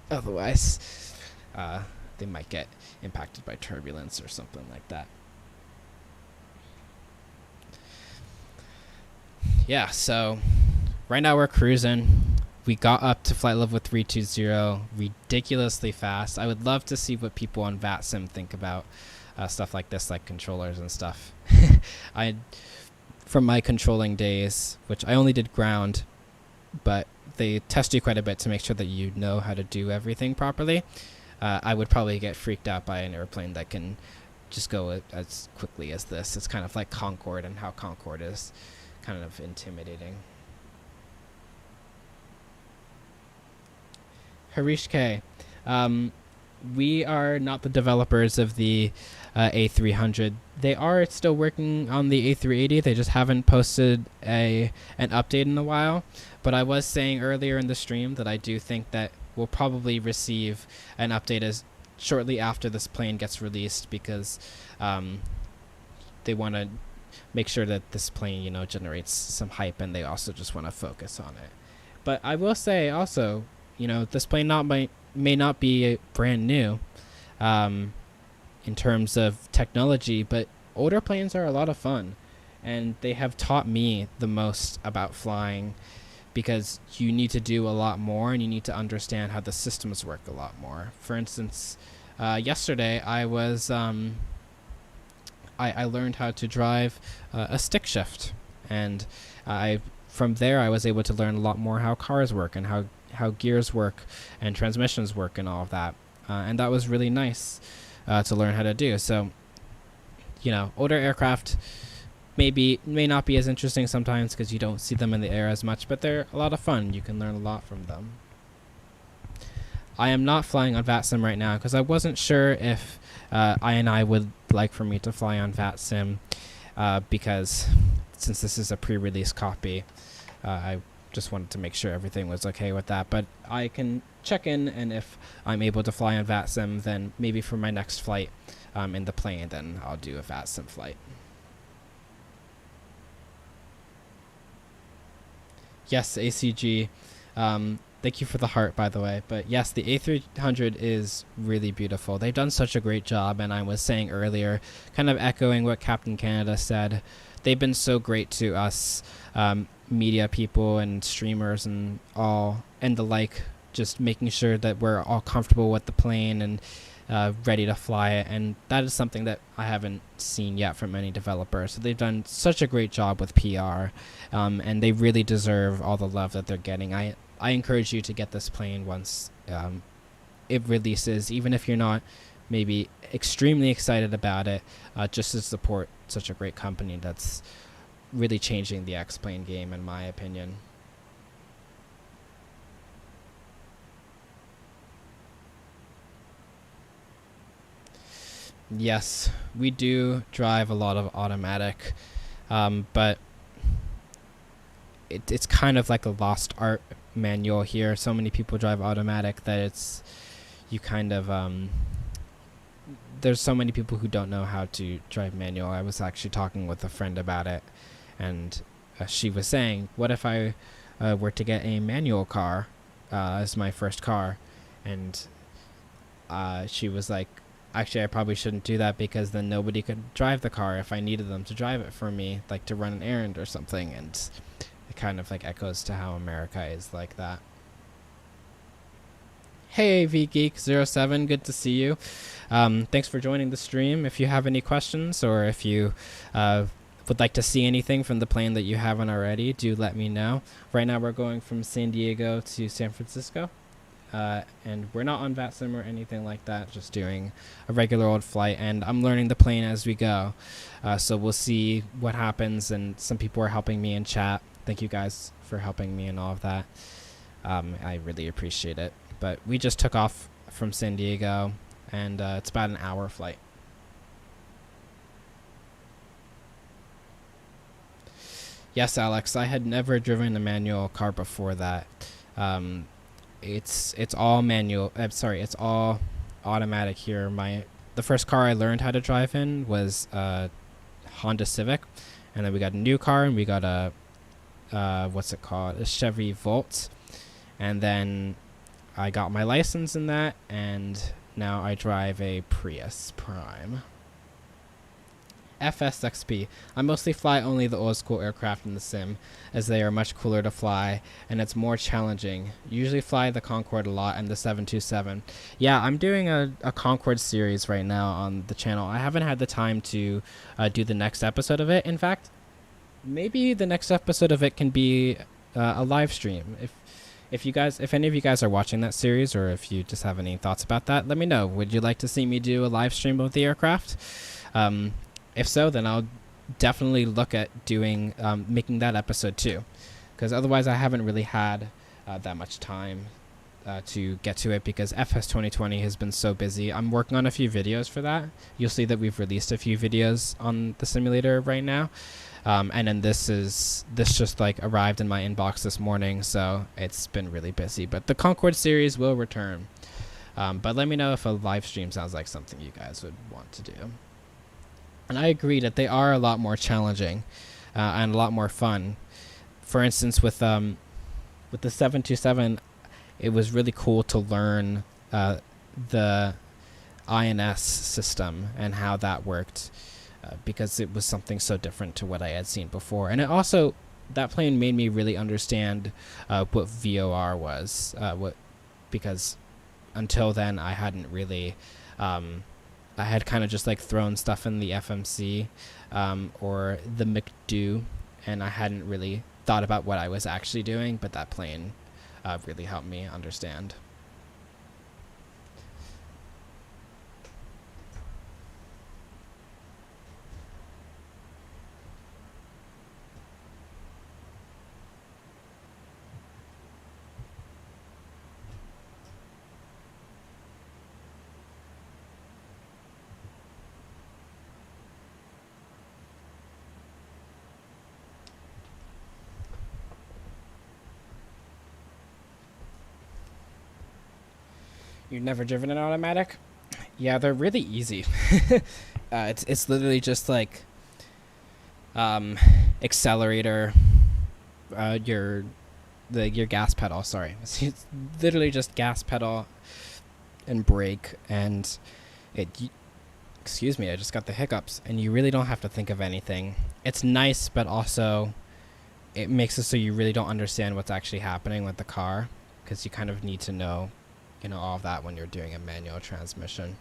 Otherwise, they might get impacted by turbulence or something like that. Yeah, so right now we're cruising. We got up to flight level 320 ridiculously fast. I would love to see what people on VATSIM think about stuff like this, like controllers and stuff. From my controlling days, which I only did ground, but they test you quite a bit to make sure that you know how to do everything properly. I would probably get freaked out by an airplane that can just go as quickly as this. It's kind of like Concorde, and how Concorde is kind of intimidating. Harish K. We are not the developers of the A300. They are still working on the A380. They just haven't posted an update in a while. But I was saying earlier in the stream that I do think that we'll probably receive an update as shortly after this plane gets released, because they want to make sure that this plane, generates some hype, and they also just want to focus on it. But I will say also, this plane may not be brand new in terms of technology, but older planes are a lot of fun, and they have taught me the most about flying, because you need to do a lot more, and you need to understand how the systems work a lot more. For instance, yesterday I was I learned how to drive a stick shift, and from there I was able to learn a lot more how cars work, and how gears work and transmissions work and all of that, and that was really nice to learn how to do. So older aircraft may not be as interesting sometimes because you don't see them in the air as much, but they're a lot of fun. You can learn a lot from them. I am not flying on VATSIM right now because I wasn't sure if I would like for me to fly on VATSIM, because since this is a pre-release copy, I just wanted to make sure everything was okay with that. But I can check in, and if I'm able to fly on VATSIM, then maybe for my next flight in the plane, then I'll do a VATSIM flight. Yes, ACG. Thank you for the heart, by the way. But yes, the A300 is really beautiful. They've done such a great job, and I was saying earlier, kind of echoing what Captain Canada said, they've been so great to us, media people and streamers and the like, just making sure that we're all comfortable with the plane and ready to fly it. And that is something that I haven't seen yet from any developers. So they've done such a great job with PR, and they really deserve all the love that they're getting. I encourage you to get this plane once it releases, even if you're not maybe extremely excited about it, just to support such a great company that's really changing the X-Plane game, in my opinion. Yes, we do drive a lot of automatic, but it's kind of like a lost art manual here. So many people drive automatic that you kind of there's so many people who don't know how to drive manual. I was actually talking with a friend about it, and she was saying, what if I were to get a manual car as my first car? And she was like, actually, I probably shouldn't do that, because then nobody could drive the car if I needed them to drive it for me, like to run an errand or something. And it kind of like echoes to how America is like that. Hey, VGeek07, good to see you. Thanks for joining the stream. If you have any questions, or if you would like to see anything from the plane that you haven't already, do let me know. Right now we're going from San Diego to San Francisco. And we're not on VATSIM or anything like that, just doing a regular old flight, and I'm learning the plane as we go. So we'll see what happens, and some people are helping me in chat. Thank you guys for helping me and all of that. I really appreciate it. But we just took off from San Diego, and it's about an hour flight. Yes, Alex, I had never driven a manual car before that. It's all manual. I'm sorry, it's all automatic here. The first car I learned how to drive in was Honda Civic, and then we got a new car, and we got a what's it called? A Chevy Volt, and then I got my license in that, and now I drive a Prius Prime. FSXP. I mostly fly only the old school aircraft in the sim, as they are much cooler to fly, and it's more challenging. Usually fly the Concorde a lot and the 727. Yeah, I'm doing a Concorde series right now on the channel. I haven't had the time to do the next episode of it. In fact, maybe the next episode of it can be a live stream. If any of you guys are watching that series, or if you just have any thoughts about that, let me know. Would you like to see me do a live stream of the aircraft? If so, then I'll definitely look at doing making that episode too, because otherwise I haven't really had that much time to get to it, because FS 2020 has been so busy. I'm working on a few videos for that. You'll see that we've released a few videos on the simulator right now, and then this just like arrived in my inbox this morning, so it's been really busy. But the Concorde series will return, but let me know if a live stream sounds like something you guys would want to do. And I agree that they are a lot more challenging and a lot more fun. For instance, with the 727, it was really cool to learn the INS system and how that worked, because it was something so different to what I had seen before. And it also, that plane made me really understand what VOR was, because until then I hadn't really... I had kind of just like thrown stuff in the FMC or the McDo, and I hadn't really thought about what I was actually doing, but that plane really helped me understand. You've never driven an automatic? Yeah, they're really easy. It's literally just like accelerator, your gas pedal. Sorry, it's literally just gas pedal and brake, and excuse me, I just got the hiccups. And you really don't have to think of anything. It's nice, but also it makes it so you really don't understand what's actually happening with the car, because you kind of need to know, all of that when you're doing a manual transmission.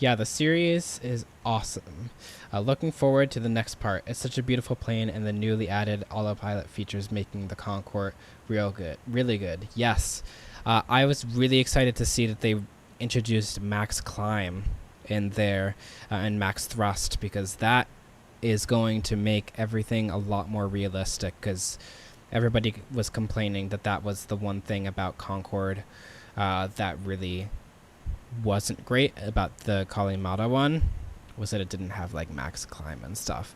Yeah, the series is awesome. Looking forward to the next part. It's such a beautiful plane, and the newly added autopilot features making the Concorde really good. Yes, I was really excited to see that they introduced max climb in there and max thrust, because that is going to make everything a lot more realistic, because everybody was complaining that that was the one thing about Concorde that really wasn't great about the Kalimata one, was that it didn't have like max climb and stuff.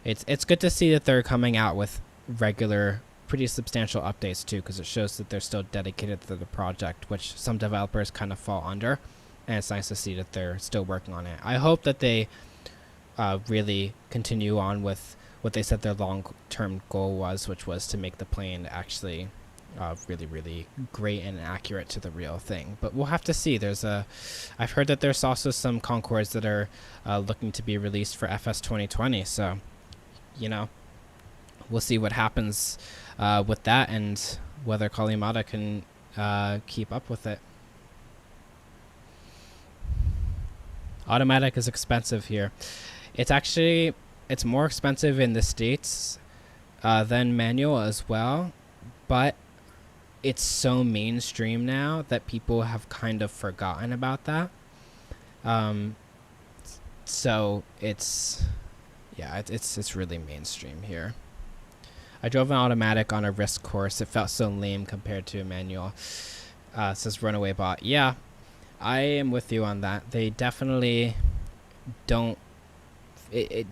It's good to see that they're coming out with regular, pretty substantial updates too, because it shows that they're still dedicated to the project, which some developers kind of fall under. and it's nice to see that they're still working on it. I hope that they really continue on with what they said their long-term goal was, which was to make the plane actually really, really great and accurate to the real thing. But we'll have to see. I've heard that there's also some Concords that are looking to be released for FS 2020. So, we'll see what happens with that and whether Kalimata can keep up with it. Automatic is expensive here. It's more expensive in the States than manual as well, but it's so mainstream now that people have kind of forgotten about that. So it's really mainstream here. I drove an automatic on a risk course. It felt so lame compared to a manual. Says Runaway Bot. Yeah, I am with you on that. They definitely don't.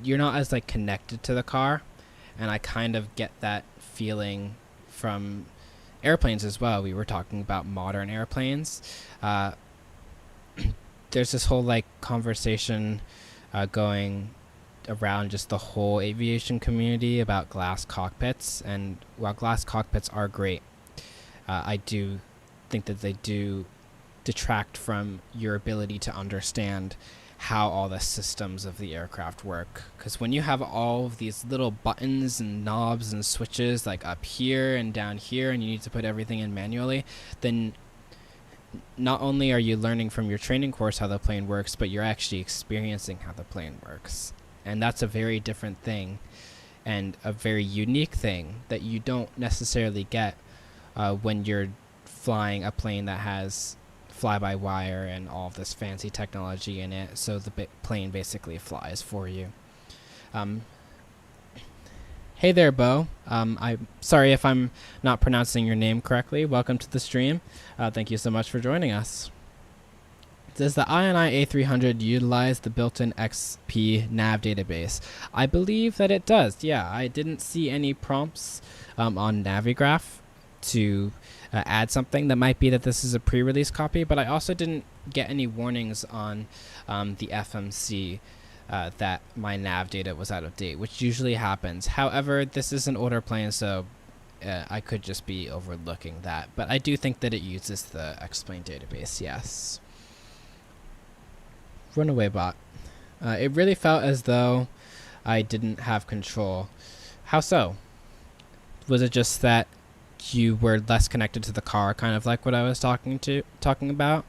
You're not as like connected to the car, and I kind of get that feeling from airplanes as well. We were talking about modern airplanes. There's this whole like conversation going around just the whole aviation community about glass cockpits, and while glass cockpits are great, I do think that they do detract from your ability to understand how all the systems of the aircraft work. Because when you have all of these little buttons and knobs and switches like up here and down here, and you need to put everything in manually, then not only are you learning from your training course how the plane works, but you're actually experiencing how the plane works. And that's a very different thing and a very unique thing that you don't necessarily get when you're flying a plane that has fly-by-wire and all of this fancy technology in it, so the plane basically flies for you. Hey there, Bo. I'm sorry if I'm not pronouncing your name correctly. Welcome to the stream. Thank you so much for joining us. Does the INI A300 utilize the built-in XP nav database? I believe that it does. Yeah, I didn't see any prompts on Navigraph to add something. That might be that this is a pre-release copy, but I also didn't get any warnings on the FMC that my nav data was out of date, which usually happens. However, this is an older plane, so I could just be overlooking that. But I do think that it uses the explain database, yes. Runaway Bot. It really felt as though I didn't have control. How so? Was it just that you were less connected to the car, kind of like what I was talking about?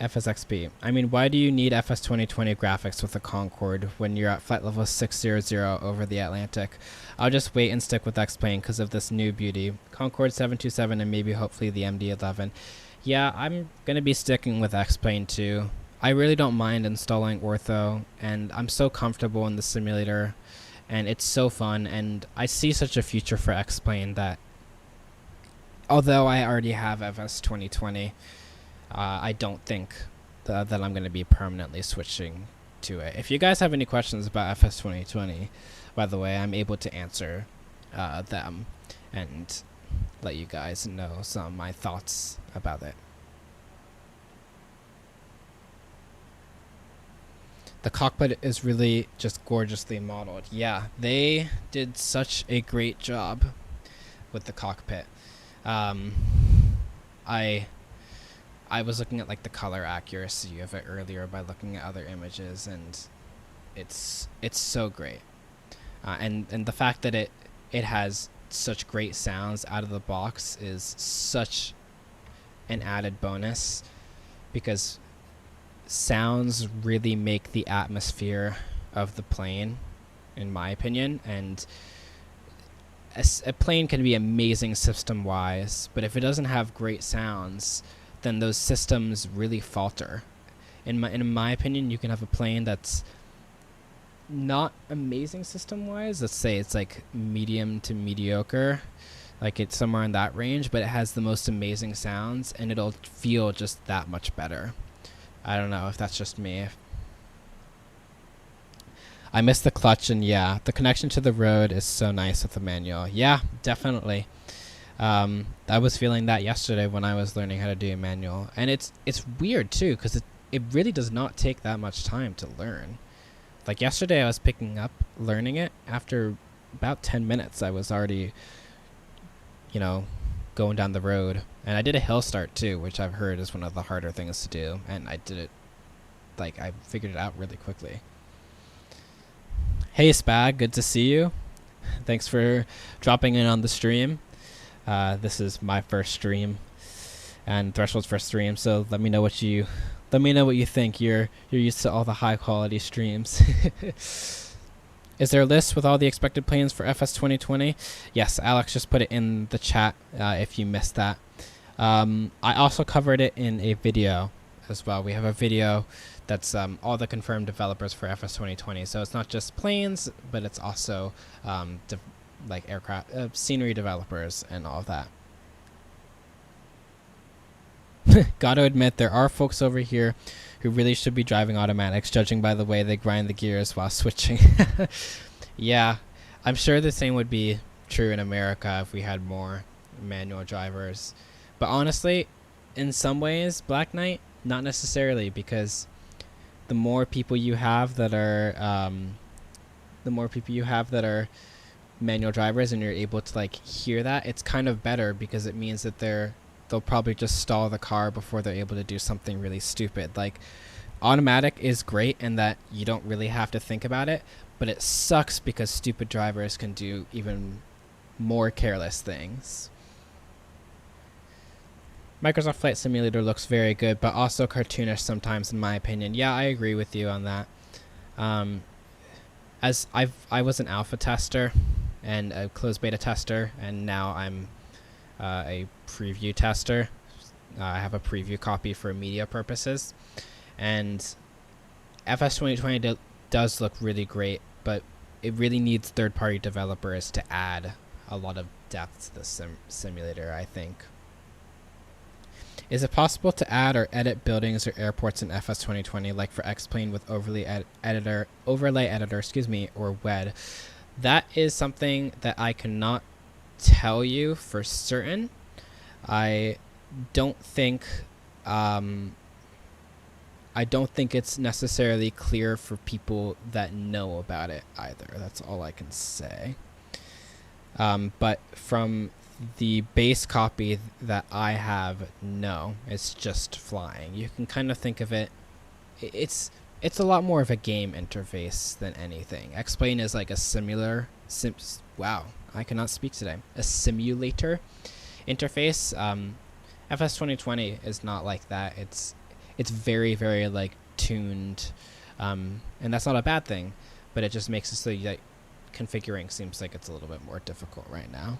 FSXP. I mean, why do you need FS 2020 graphics with a Concorde when you're at flight level 600 over the Atlantic? I'll just wait and stick with X-Plane because of this new beauty. Concorde 727 and maybe hopefully the MD-11. Yeah, I'm going to be sticking with X-Plane too. I really don't mind installing ortho, and I'm so comfortable in the simulator, and it's so fun, and I see such a future for X-Plane that although I already have FS 2020, I don't think that I'm going to be permanently switching to it. If you guys have any questions about FS 2020, by the way, I'm able to answer them and let you guys know some of my thoughts about it. The cockpit is really just gorgeously modeled. Yeah, they did such a great job with the cockpit. I was looking at like the color accuracy of it earlier by looking at other images, and it's so great. And the fact that it has such great sounds out of the box is such an added bonus, because sounds really make the atmosphere of the plane, in my opinion. And a plane can be amazing system-wise, but if it doesn't have great sounds, then those systems really falter. In my opinion, you can have a plane that's not amazing system-wise. Let's say it's like medium to mediocre, like it's somewhere in that range, but it has the most amazing sounds, and it'll feel just that much better. I don't know if that's just me. I miss the clutch, and yeah, the connection to the road is so nice with the manual. Yeah, definitely. I was feeling that yesterday when I was learning how to do a manual, and it's weird too because it really does not take that much time to learn. Like yesterday, I was picking up learning it. After about 10 minutes, I was already, going down the road, and I did a hill start too, which I've heard is one of the harder things to do, and I did it. Like I figured it out really quickly. Hey Spag, good to see you. Thanks for dropping in on the stream. This is my first stream and Threshold's first stream, so let me know what you think. You're used to all the high quality streams. Is there a list with all the expected planes for FS 2020? Yes, Alex just put it in the chat if you missed that. I also covered it in a video as well. We have a video that's all the confirmed developers for FS 2020. So it's not just planes, but it's also like aircraft, scenery developers and all of that. Gotta admit, there are folks over here who really should be driving automatics, judging by the way they grind the gears while switching. Yeah, I'm sure the same would be true in America if we had more manual drivers. But honestly, in some ways, Black Knight, not necessarily, because the more people you have that are manual drivers, and you're able to like hear that, it's kind of better because it means that they'll probably just stall the car before they're able to do something really stupid. Like, automatic is great in that you don't really have to think about it, but it sucks because stupid drivers can do even more careless things. Microsoft Flight Simulator looks very good, but also cartoonish sometimes, in my opinion. Yeah, I agree with you on that. As I was an alpha tester and a closed beta tester, and now I'm a preview tester. I have a preview copy for media purposes, and FS 2020 does look really great, but it really needs third-party developers to add a lot of depth to the simulator, I think. Is it possible to add or edit buildings or airports in FS 2020, like for X-Plane with overlay editor, or WED? That is something that I cannot tell you for certain. I don't think it's necessarily clear for people that know about it either. That's all I can say. But from the base copy that I have, no, it's just flying. You can kind of think of it, it's a lot more of a game interface than anything. X-Plane is like a wow, I cannot speak today. A simulator interface. FS 2020 is not like that. It's very, very like tuned, and that's not a bad thing, but it just makes it so like configuring seems like it's a little bit more difficult right now.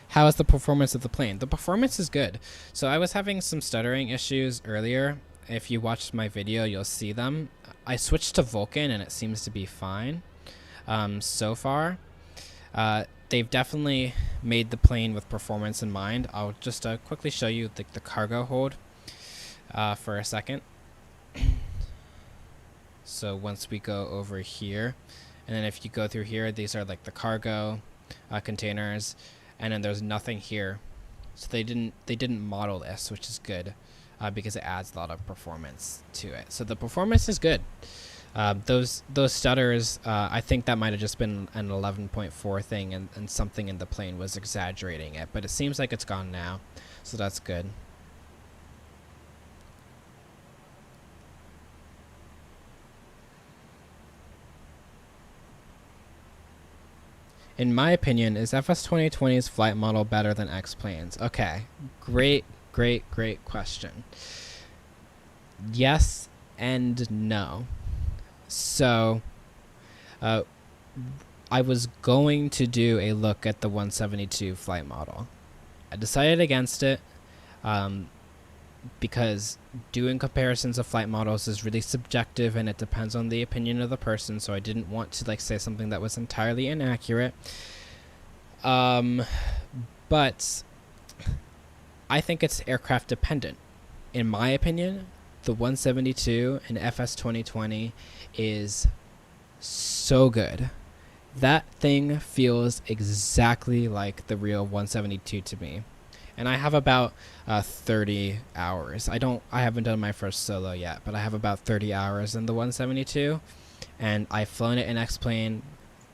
How is the performance of the plane? The performance is good. So I was having some stuttering issues earlier. If you watched my video, you'll see them. I switched to Vulkan and it seems to be fine so far. They've definitely made the plane with performance in mind. I'll just quickly show you the cargo hold for a second. So once we go over here, and then if you go through here, these are like the cargo containers, and then there's nothing here. So they didn't model this, which is good because it adds a lot of performance to it. So the performance is good. Those stutters, I think that might have just been an 11.4 thing, and something in the plane was exaggerating it, but it seems like it's gone now, so that's good. In my opinion, is FS 2020's flight model better than X-Planes? Okay, great question. Yes and no. So, I was going to do a look at the 172 flight model. I decided against it because doing comparisons of flight models is really subjective and it depends on the opinion of the person, so I didn't want to like say something that was entirely inaccurate. But I think it's aircraft dependent. In my opinion, the 172 in FS 2020 is so good. That thing feels exactly like the real 172 to me. And I have about 30 hours. I haven't done my first solo yet, but I have about 30 hours in the 172. And I've flown it in X-Plane,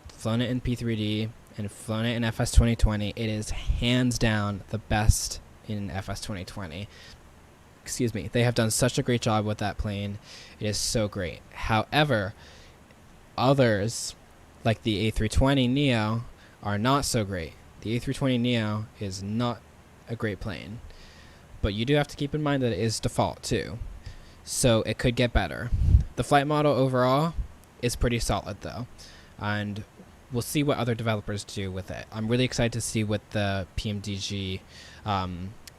flown it in P3D, and flown it in FS 2020. It is hands down the best in FS 2020. Excuse me. They have done such a great job with that plane. It is so great. However, others, like the A320neo, are not so great. The A320neo is not a great plane, but you do have to keep in mind that it is default too, so it could get better. The flight model overall is pretty solid though, and we'll see what other developers do with it. I'm really excited to see what the PMDG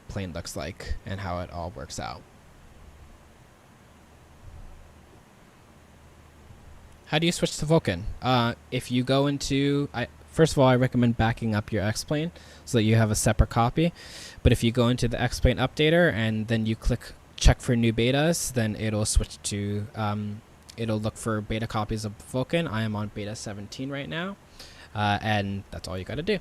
plane looks like and how it all works out. How do you switch to Vulkan? If you go into, first of all, I recommend backing up your X-Plane so that you have a separate copy. But if you go into the X-Plane updater and then you click check for new betas, then it'll switch to, it'll look for beta copies of Vulkan. I am on beta 17 right now, and that's all you got to do.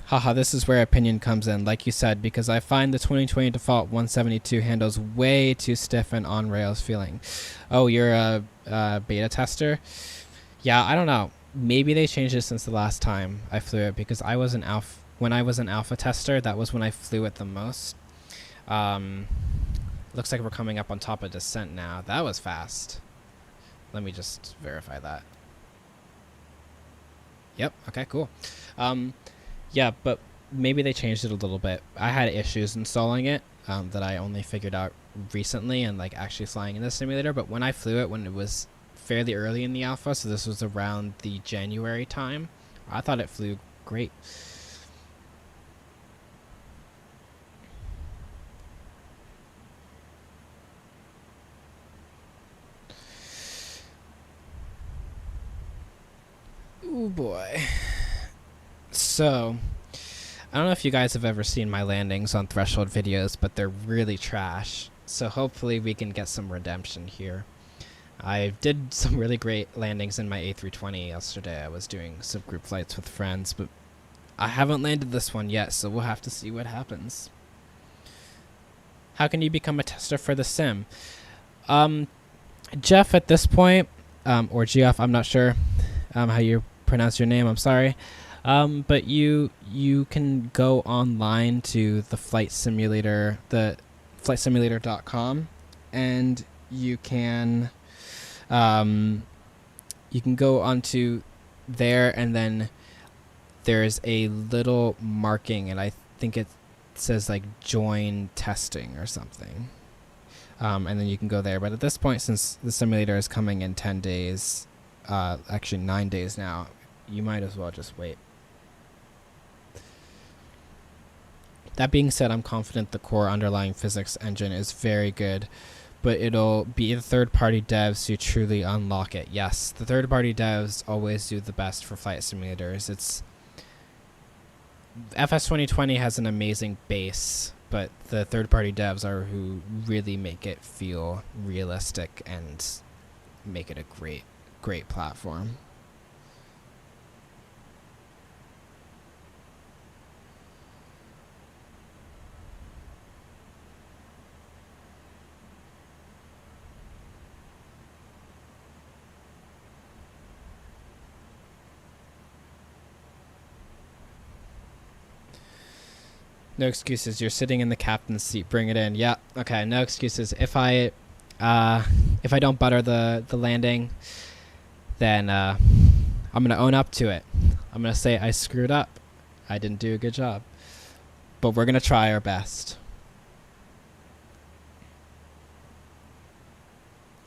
Haha, this is where opinion comes in, like you said, because I find the 2020 default 172 handles way too stiff and on-rails feeling. Oh, you're a beta tester? Yeah, I don't know. Maybe they changed it since the last time I flew it, because when I was an alpha tester, that was when I flew it the most. Looks like we're coming up on top of descent now. That was fast. Let me just verify that. Yep, okay, cool. Yeah, but maybe they changed it a little bit. I had issues installing it that I only figured out recently and like actually flying in the simulator. But when I flew it, when it was fairly early in the alpha, so this was around the January time, I thought it flew great. Ooh boy. So, I don't know if you guys have ever seen my landings on Threshold videos, but they're really trash. So hopefully we can get some redemption here. I did some really great landings in my A320 yesterday. I was doing some group flights with friends, but I haven't landed this one yet, so we'll have to see what happens. How can you become a tester for the sim? Jeff, at this point, or Geoff, I'm not sure how you pronounce your name, I'm sorry. But you can go online to the flight simulator, the flightsimulator.com, and you can go onto there, and then there's a little marking, and I think it says like join testing or something. And then you can go there. But at this point, since the simulator is coming in 10 days, actually 9 days now, you might as well just wait. That being said, I'm confident the core underlying physics engine is very good, but it'll be the third-party devs who truly unlock it. Yes, the third-party devs always do the best for flight simulators. FS 2020 has an amazing base, but the third-party devs are who really make it feel realistic and make it a great platform. No excuses. You're sitting in the captain's seat. Bring it in. Yeah. Okay. No excuses. If I don't butter the landing, then I'm gonna own up to it. I'm gonna say I screwed up. I didn't do a good job. But we're gonna try our best.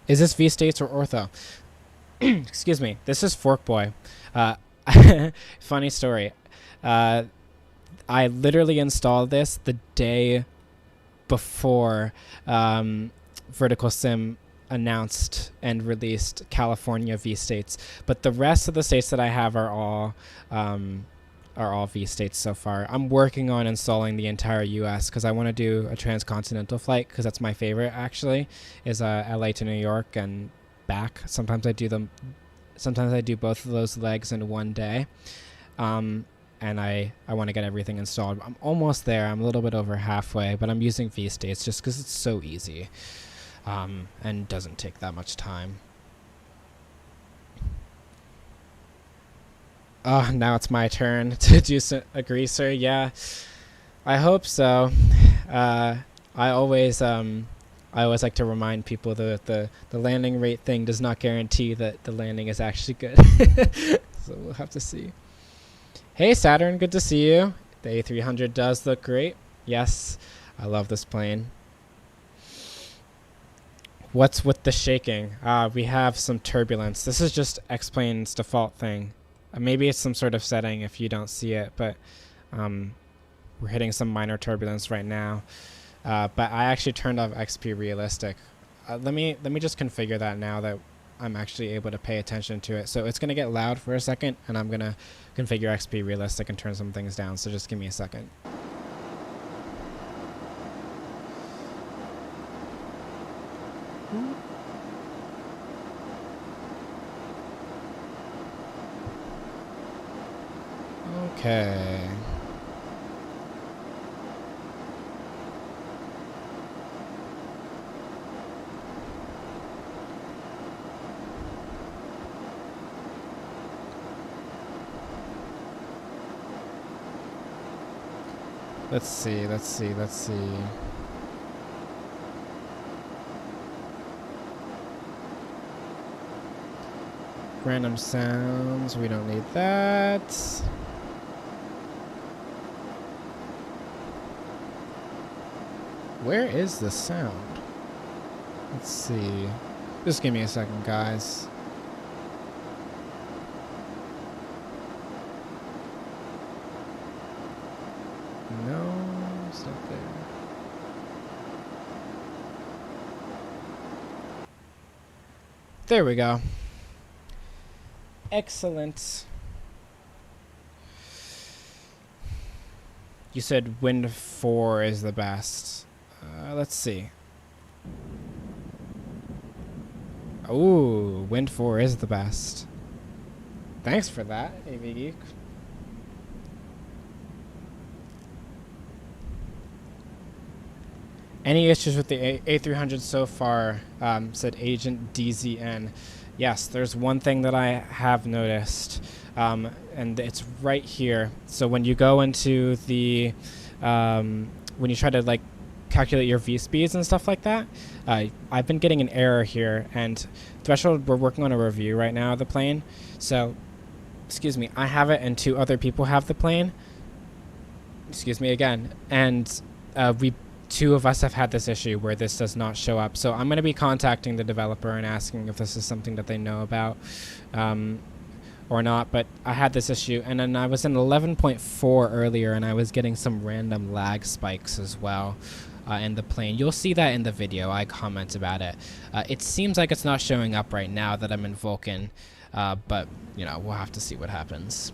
Is this V States or ortho? Excuse me. This is Fork Boy. Funny story. I literally installed this the day before Vertical Sim announced and released California V states, but the rest of the states that I have are all are all V states so far. I'm working on installing the entire US because I want to do a transcontinental flight, because that's my favorite actually, is LA to New York and back. Sometimes I do both of those legs in one day. And I want to get everything installed. I'm almost there. I'm a little bit over halfway, but I'm using V states just because it's so easy, and doesn't take that much time. Oh, now it's my turn to do a greaser. Yeah, I hope so. I always like to remind people that the landing rate thing does not guarantee that the landing is actually good. So we'll have to see. Hey Saturn, good to see you. The A300 does look great. Yes, I love this plane. What's with the shaking? We have some turbulence. This is just X-Plane's default thing. Maybe it's some sort of setting if you don't see it, but we're hitting some minor turbulence right now. But I actually turned off XP Realistic. Let me just configure that now that I'm actually able to pay attention to it. So it's going to get loud for a second, and I'm going to configure XP Realistic and turn some things down. So just give me a second. Okay. Let's see. Random sounds, we don't need that. Where is the sound? Let's see. Just give me a second, guys. No, it's not there. There we go. Excellent. You said Wind 4 is the best. Let's see. Ooh, Wind 4 is the best. Thanks for that, AV Geek. Any issues with the A300 so far? Said Agent DZN. Yes, there's one thing that I have noticed, and it's right here. So when you go into the, when you try to like calculate your V speeds and stuff like that, I've been getting an error here. And Threshold, we're working on a review right now of the plane. So, excuse me, I have it and 2 other people have the plane. Excuse me again. And 2 of us have had this issue where this does not show up. So I'm going to be contacting the developer and asking if this is something that they know about or not. But I had this issue, and then I was in 11.4 earlier, and I was getting some random lag spikes as well in the plane. You'll see that in the video. I comment about it. It seems like it's not showing up right now that I'm in Vulcan, but you know, we'll have to see what happens.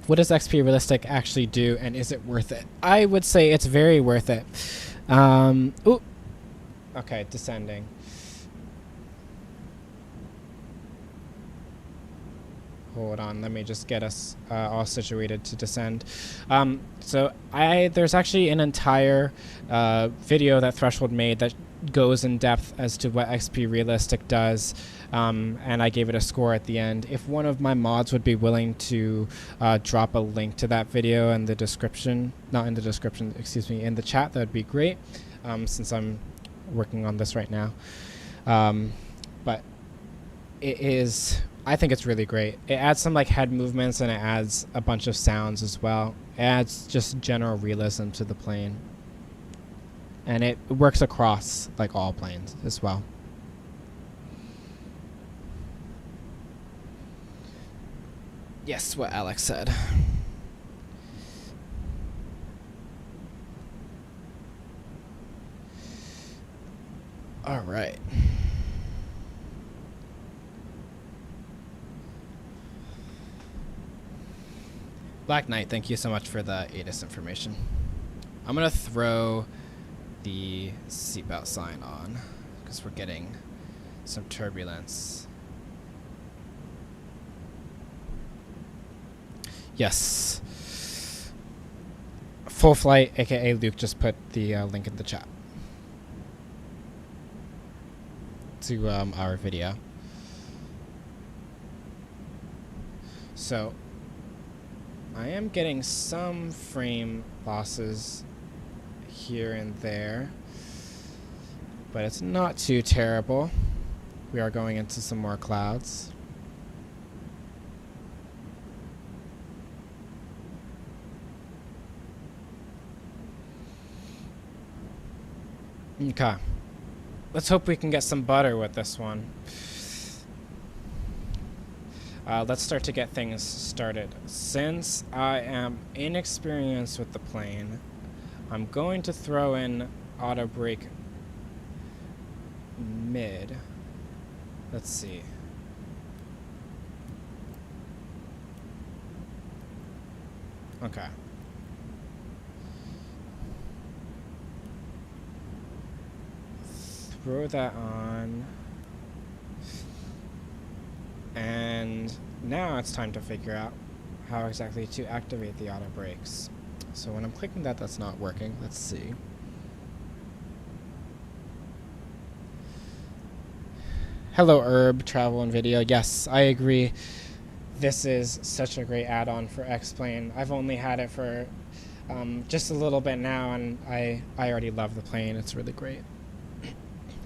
What does XP Realistic actually do, and is it worth it? I would say it's very worth it. Ooh. Okay, descending. Hold on, let me just get us all situated to descend. So there's actually an entire video that Threshold made that goes in depth as to what XP Realistic does. And I gave it a score at the end. If one of my mods would be willing to drop a link to that video in the description, not in the description, excuse me, in the chat, that would be great, since I'm working on this right now. But it is, I think it's really great. It adds some like head movements, and it adds a bunch of sounds as well. It adds just general realism to the plane. And it works across like all planes as well. Yes, what Alex said. All right. Black Knight, thank you so much for the ATIS information. I'm going to throw the seatbelt sign on because we're getting some turbulence. Yes. Full flight, aka Luke just put the link in the chat to our video. So I am getting some frame losses here and there, but it's not too terrible. We are going into some more clouds. Okay. Let's hope we can get some butter with this one. Let's start to get things started. Since I am inexperienced with the plane, I'm going to throw in auto brake mid. Let's see. Okay. Throw that on. And now it's time to figure out how exactly to activate the auto brakes. So when I'm clicking that, that's not working. Let's see. Hello, Herb, Travel and Video. Yes, I agree. This is such a great add-on for X-Plane. I've only had it for just a little bit now, and I already love the plane. It's really great.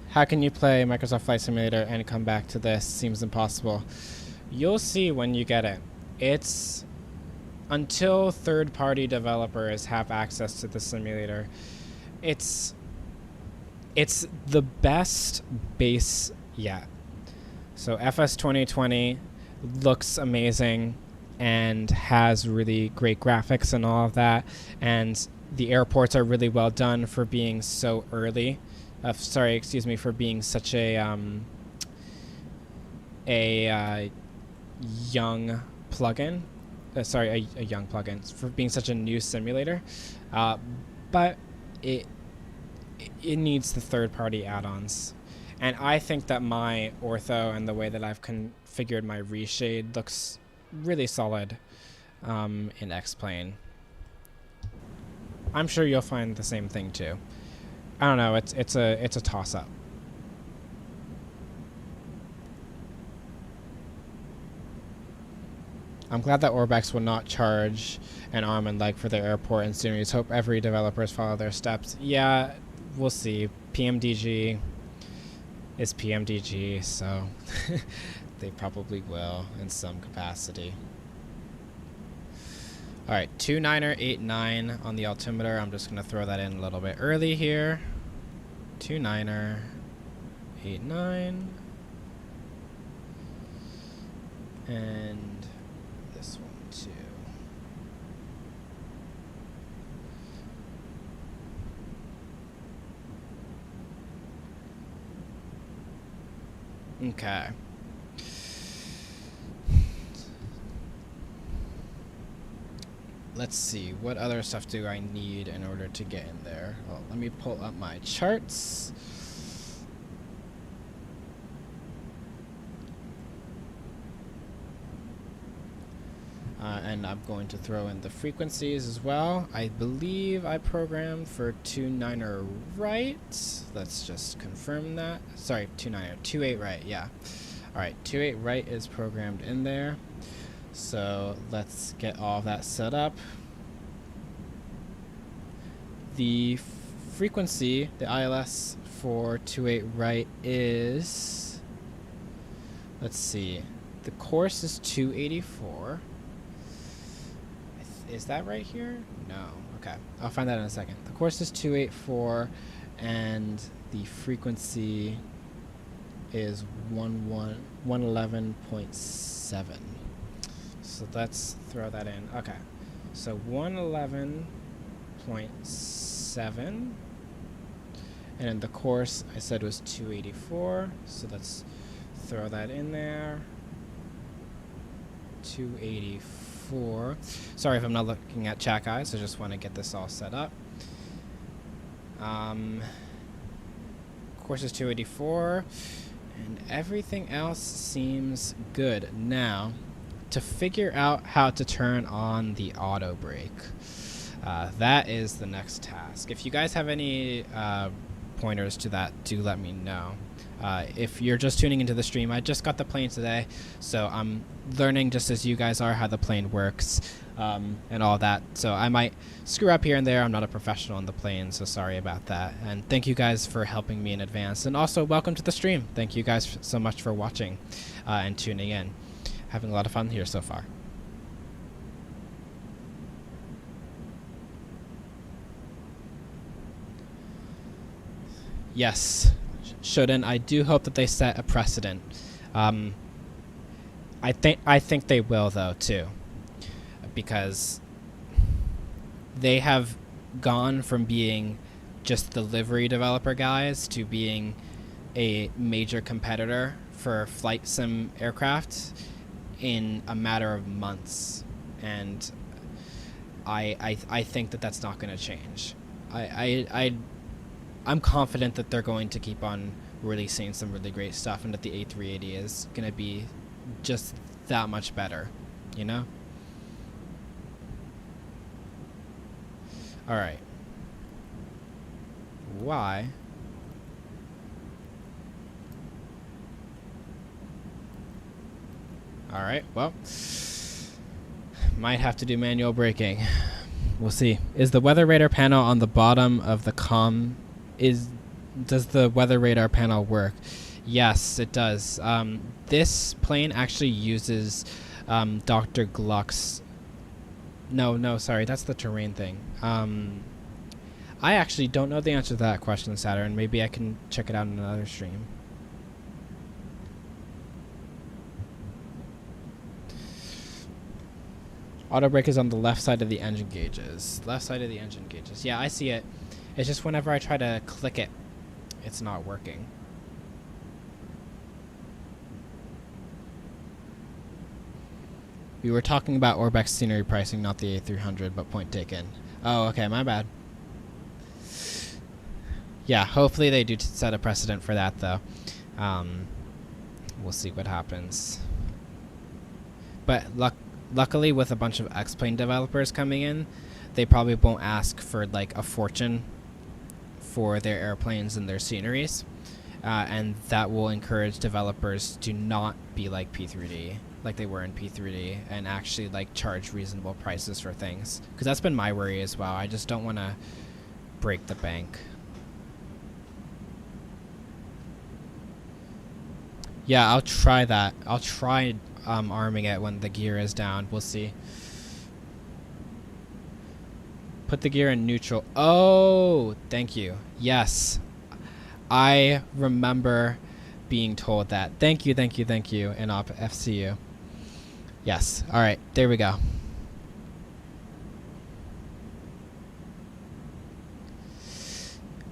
How can you play Microsoft Flight Simulator and come back to this? Seems impossible. You'll see when you get it. It's until third-party developers have access to the simulator. It's the best base yet. So FS 2020 looks amazing and has really great graphics and all of that. And the airports are really well done for being so early. For being such a young plugin. A young plugin for being such a new simulator. But it needs the third-party add-ons, and I think that my ortho and the way that I've configured my reshade looks really solid in X-Plane. I'm sure you'll find the same thing too. I don't know. It's a toss-up. I'm glad that Orbex will not charge an arm and leg for their airport and students. Hope every developers follow their steps. Yeah, we'll see. PMDG is PMDG, so they probably will in some capacity. All right, 29er89 on the altimeter. I'm just going to throw that in a little bit early here. 29er89. And this one too. Okay. Let's see, what other stuff do I need in order to get in there? Well, let me pull up my charts. And I'm going to throw in the frequencies as well. I believe I programmed for 29er right. Let's just confirm that. Sorry, 28 right, yeah. All right, 28 right is programmed in there. So let's get all of that set up. The frequency, the ILS for 28 right is, let's see, the course is 284. Is that right here? No. Okay, I'll find that in a second. The course is 284, and the frequency is 111.7. So let's throw that in. Okay, so 111.7, and then the course I said was 284. So let's throw that in there. 284. 284. Sorry if I'm not looking at chat, guys. I just want to get this all set up. Course is 284, and everything else seems good. Now, to figure out how to turn on the auto brake, that is the next task. If you guys have any pointers to that, do let me know. If you're just tuning into the stream, I just got the plane today, so I'm learning just as you guys are how the plane works and all that. So I might screw up here and there. I'm not a professional on the plane, so sorry about that. And thank you guys for helping me in advance. And also, welcome to the stream. Thank you guys so much for watching and tuning in. Having a lot of fun here so far. Yes, shouldn't. I do hope that they set a precedent. I think they will, though, too, because they have gone from being just the livery developer guys to being a major competitor for flight sim aircraft in a matter of months, and I think that that's not going to change. I'm confident that they're going to keep on releasing some really great stuff, and that the A380 is going to be just that much better, you know? Alright. Why? Alright, well, might have to do manual braking. We'll see. Is the weather radar panel on the bottom of the comm? Does the weather radar panel work? Yes, it does. This plane actually uses Dr. Gluck's... No, sorry, that's the terrain thing. I actually don't know the answer to that question, Saturn. Maybe I can check it out in another stream. Auto brake is on the left side of the engine gauges. Left side of the engine gauges. Yeah, I see it. It's just whenever I try to click it, it's not working. We were talking about Orbex scenery pricing, not the A300, but point taken. Oh, okay, my bad. Yeah, hopefully they do set a precedent for that, though. We'll see what happens. But luckily, with a bunch of X-Plane developers coming in, they probably won't ask for, like, a fortune for their airplanes and their sceneries. And that will encourage developers to not be like P3D, like they were in P3D, and actually, like, charge reasonable prices for things. Because that's been my worry as well. I just don't want to break the bank. Yeah, I'll try that. I'll try arming it when the gear is down. We'll see. Put the gear in neutral. Oh, thank you. Yes. I remember being told that. Thank you, thank you, thank you, in FCU. Yes. All right, there we go.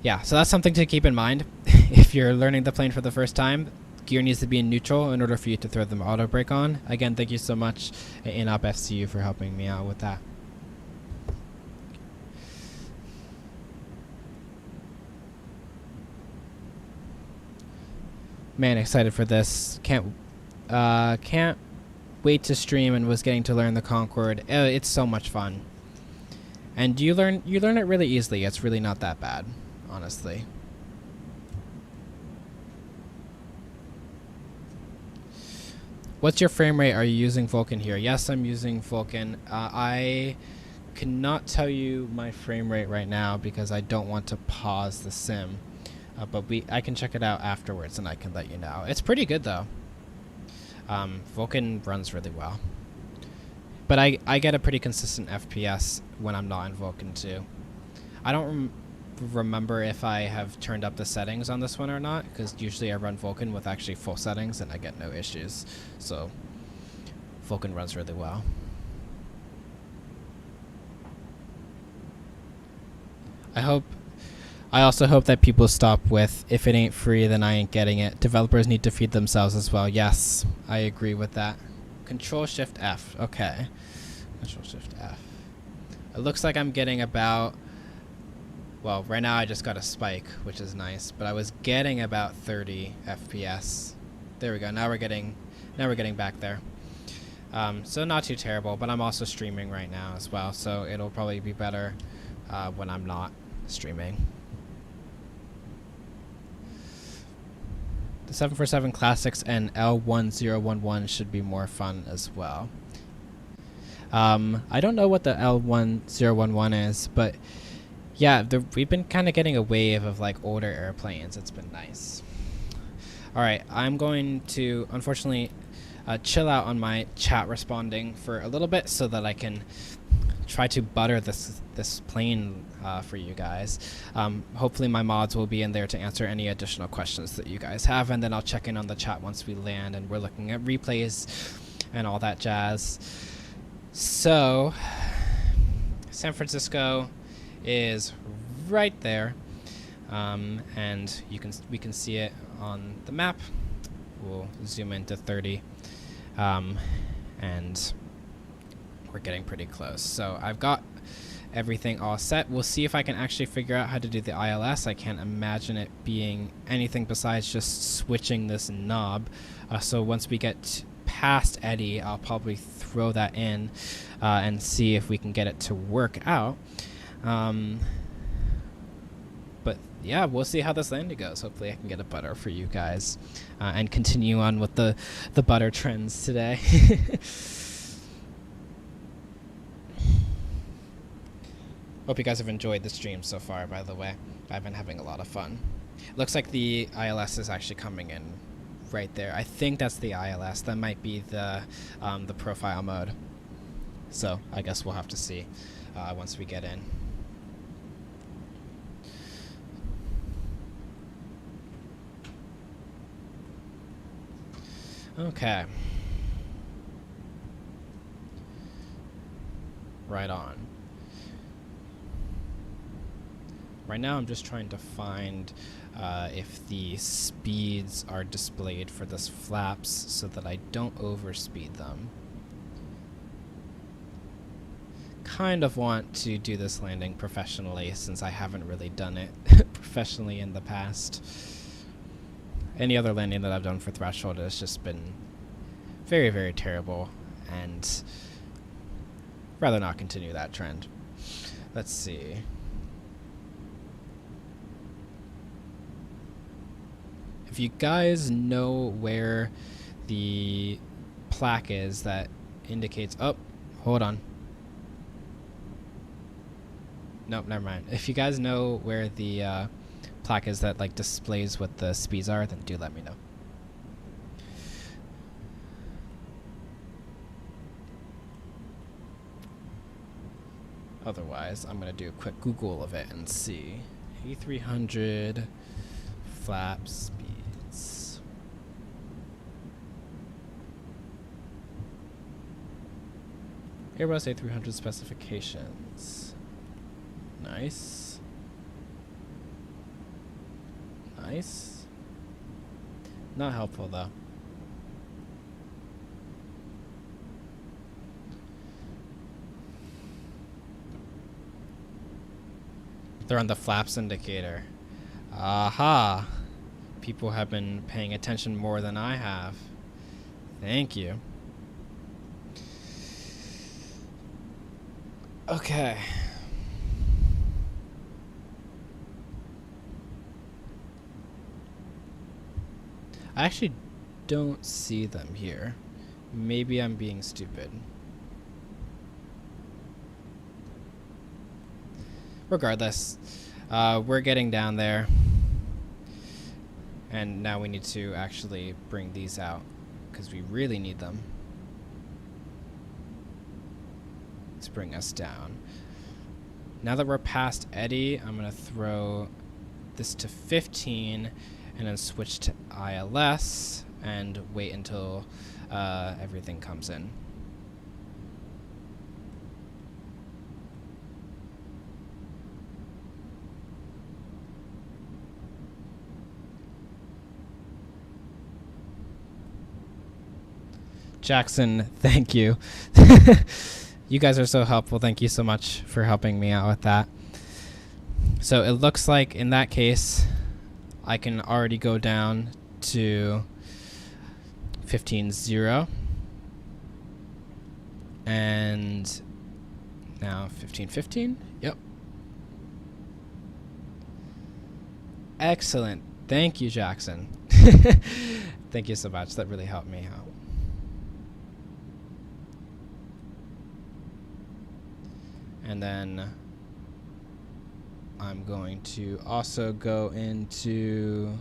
Yeah, so that's something to keep in mind. If you're learning the plane for the first time, gear needs to be in neutral in order for you to throw the auto brake on. Again, thank you so much, INOP FCU, for helping me out with that. Man, excited for this. Can't wait to stream, and was getting to learn the Concorde. It's so much fun. And you learn it really easily. It's really not that bad, honestly. What's your frame rate? Are you using Vulkan here? Yes, I'm using Vulkan. I cannot tell you my frame rate right now because I don't want to pause the sim. But I can check it out afterwards, and I can let you know. It's pretty good, though. Vulkan runs really well. But I get a pretty consistent FPS when I'm not in Vulkan, too. I don't remember if I have turned up the settings on this one or not, because usually I run Vulkan with actually full settings, and I get no issues. So Vulkan runs really well. I also hope that people stop with, if it ain't free, then I ain't getting it. Developers need to feed themselves as well. Yes, I agree with that. Control-Shift-F. Okay. Control Shift F. It looks like I'm getting about, well, right now I just got a spike, which is nice, but I was getting about 30 FPS. There we go. Now we're getting back there. So not too terrible, but I'm also streaming right now as well, so it'll probably be better when I'm not streaming. The 747 Classics and L1011 should be more fun as well. I don't know what the L1011 is, but yeah, we've been kind of getting a wave of like older airplanes. It's been nice. All right, I'm going to unfortunately chill out on my chat responding for a little bit so that I can try to butter this plane for you guys. Hopefully my mods will be in there to answer any additional questions that you guys have, and then I'll check in on the chat once we land and we're looking at replays and all that jazz. So San Francisco is right there, and we can see it on the map. We'll zoom into 30, and we're getting pretty close. So I've got everything all set. We'll see if I can actually figure out how to do the ILS. I can't imagine it being anything besides just switching this knob. So once we get past Eddie, I'll probably throw that in and see if we can get it to work out. But yeah, we'll see how this landing goes. Hopefully I can get a butter for you guys and continue on with the butter trends today. Hope you guys have enjoyed the stream so far, by the way. I've been having a lot of fun. Looks like the ILS is actually coming in right there. I think that's the ILS. That might be the profile mode. So I guess we'll have to see once we get in. Okay. Right on. Right now I'm just trying to find if the speeds are displayed for this flaps so that I don't overspeed them. Kind of want to do this landing professionally since I haven't really done it professionally in the past. Any other landing that I've done for Threshold has just been very, very terrible, and rather not continue that trend. Let's see. If you guys know where the plaque is that indicates, oh, hold on. Nope, never mind. If you guys know where the plaque is that like displays what the speeds are, then do let me know. Otherwise, I'm gonna do a quick Google of it and see. A300 flap speeds. Airbus A300 specifications. Nice. Nice. Not helpful though. They're on the flaps indicator. Aha! People have been paying attention more than I have. Thank you. Okay. I actually don't see them here. Maybe I'm being stupid. Regardless, we're getting down there. And now we need to actually bring these out because we really need them to bring us down. Now that we're past Eddie, I'm going to throw this to 15 and then switch to ILS and wait until everything comes in. Jackson, thank you. You guys are so helpful. Thank you so much for helping me out with that. So it looks like in that case, I can already go down to 15.0. And now 15.15. Yep. Excellent. Thank you, Jackson. Thank you so much. That really helped me out. And then I'm going to also go into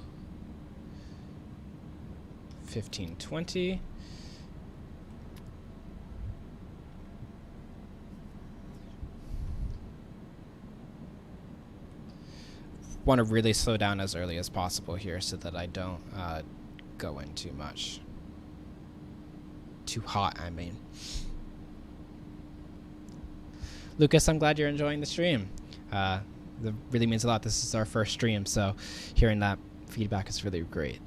15.20. Want to really slow down as early as possible here so that I don't go in too much. Too hot, I mean. Lucas, I'm glad you're enjoying the stream. That really means a lot. This is our first stream, so hearing that feedback is really great.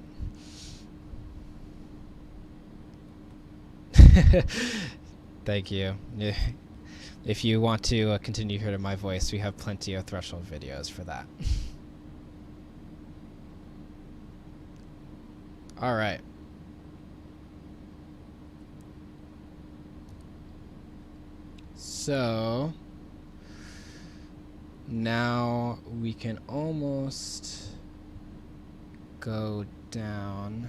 Thank you. If you want to continue hearing my voice, we have plenty of threshold videos for that. All right. So now we can almost go down.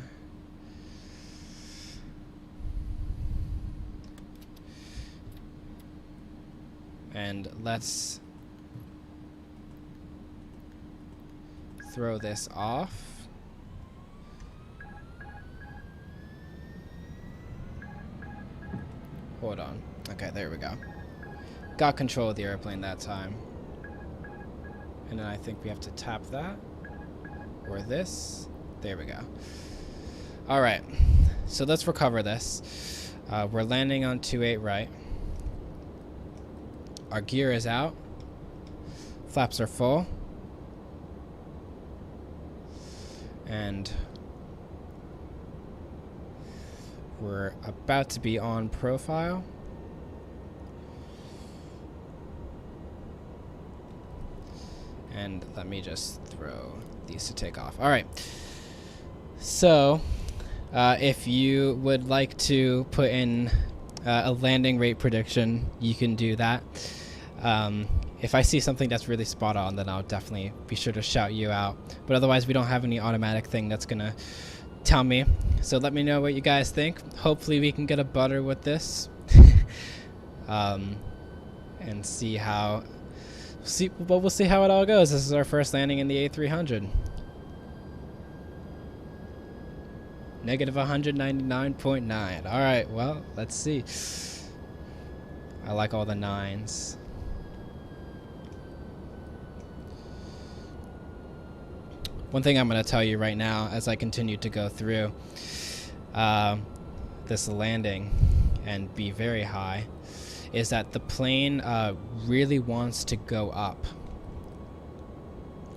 And let's throw this off. Hold on. Okay, there we go. Got control of the airplane that time. And then I think we have to tap that. Or this. There we go. Alright. So let's recover this. We're landing on 2.8 right. Our gear is out. Flaps are full. And we're about to be on profile. And let me just throw these to take off. All right. So if you would like to put in a landing rate prediction, you can do that. If I see something that's really spot on, then I'll definitely be sure to shout you out. But otherwise, we don't have any automatic thing that's going to tell me. So let me know what you guys think. Hopefully we can get a butter with this. And see how... But we'll see how it all goes. This is our first landing in the A300. Negative 199.9. All right, well, let's see. I like all the nines. One thing I'm going to tell you right now as I continue to go through this landing and be very high is that the plane really wants to go up.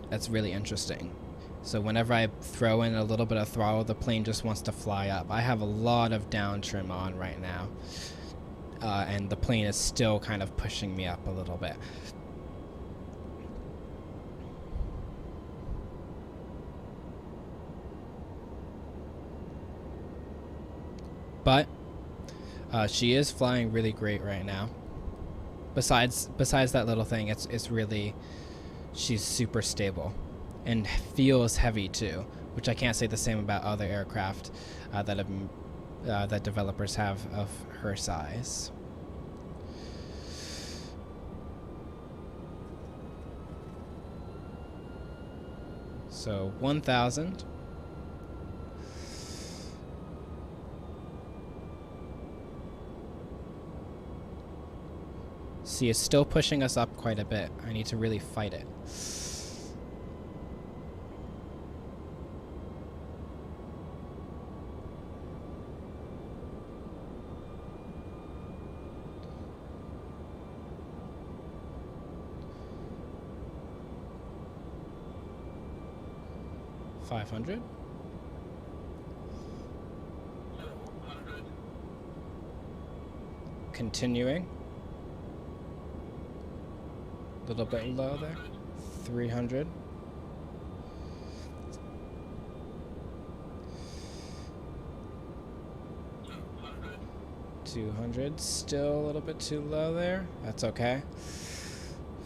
That's really interesting. So whenever I throw in a little bit of throttle, the plane just wants to fly up. I have a lot of down trim on right now. And the plane is still kind of pushing me up a little bit. But she is flying really great right now. Besides that little thing, it's really, she's super stable and feels heavy too, which I can't say the same about other aircraft that developers have of her size. So 1,000. See, it's still pushing us up quite a bit. I need to really fight it. $500. Continuing. A little bit low there. 300. 200. Still a little bit too low there. That's okay.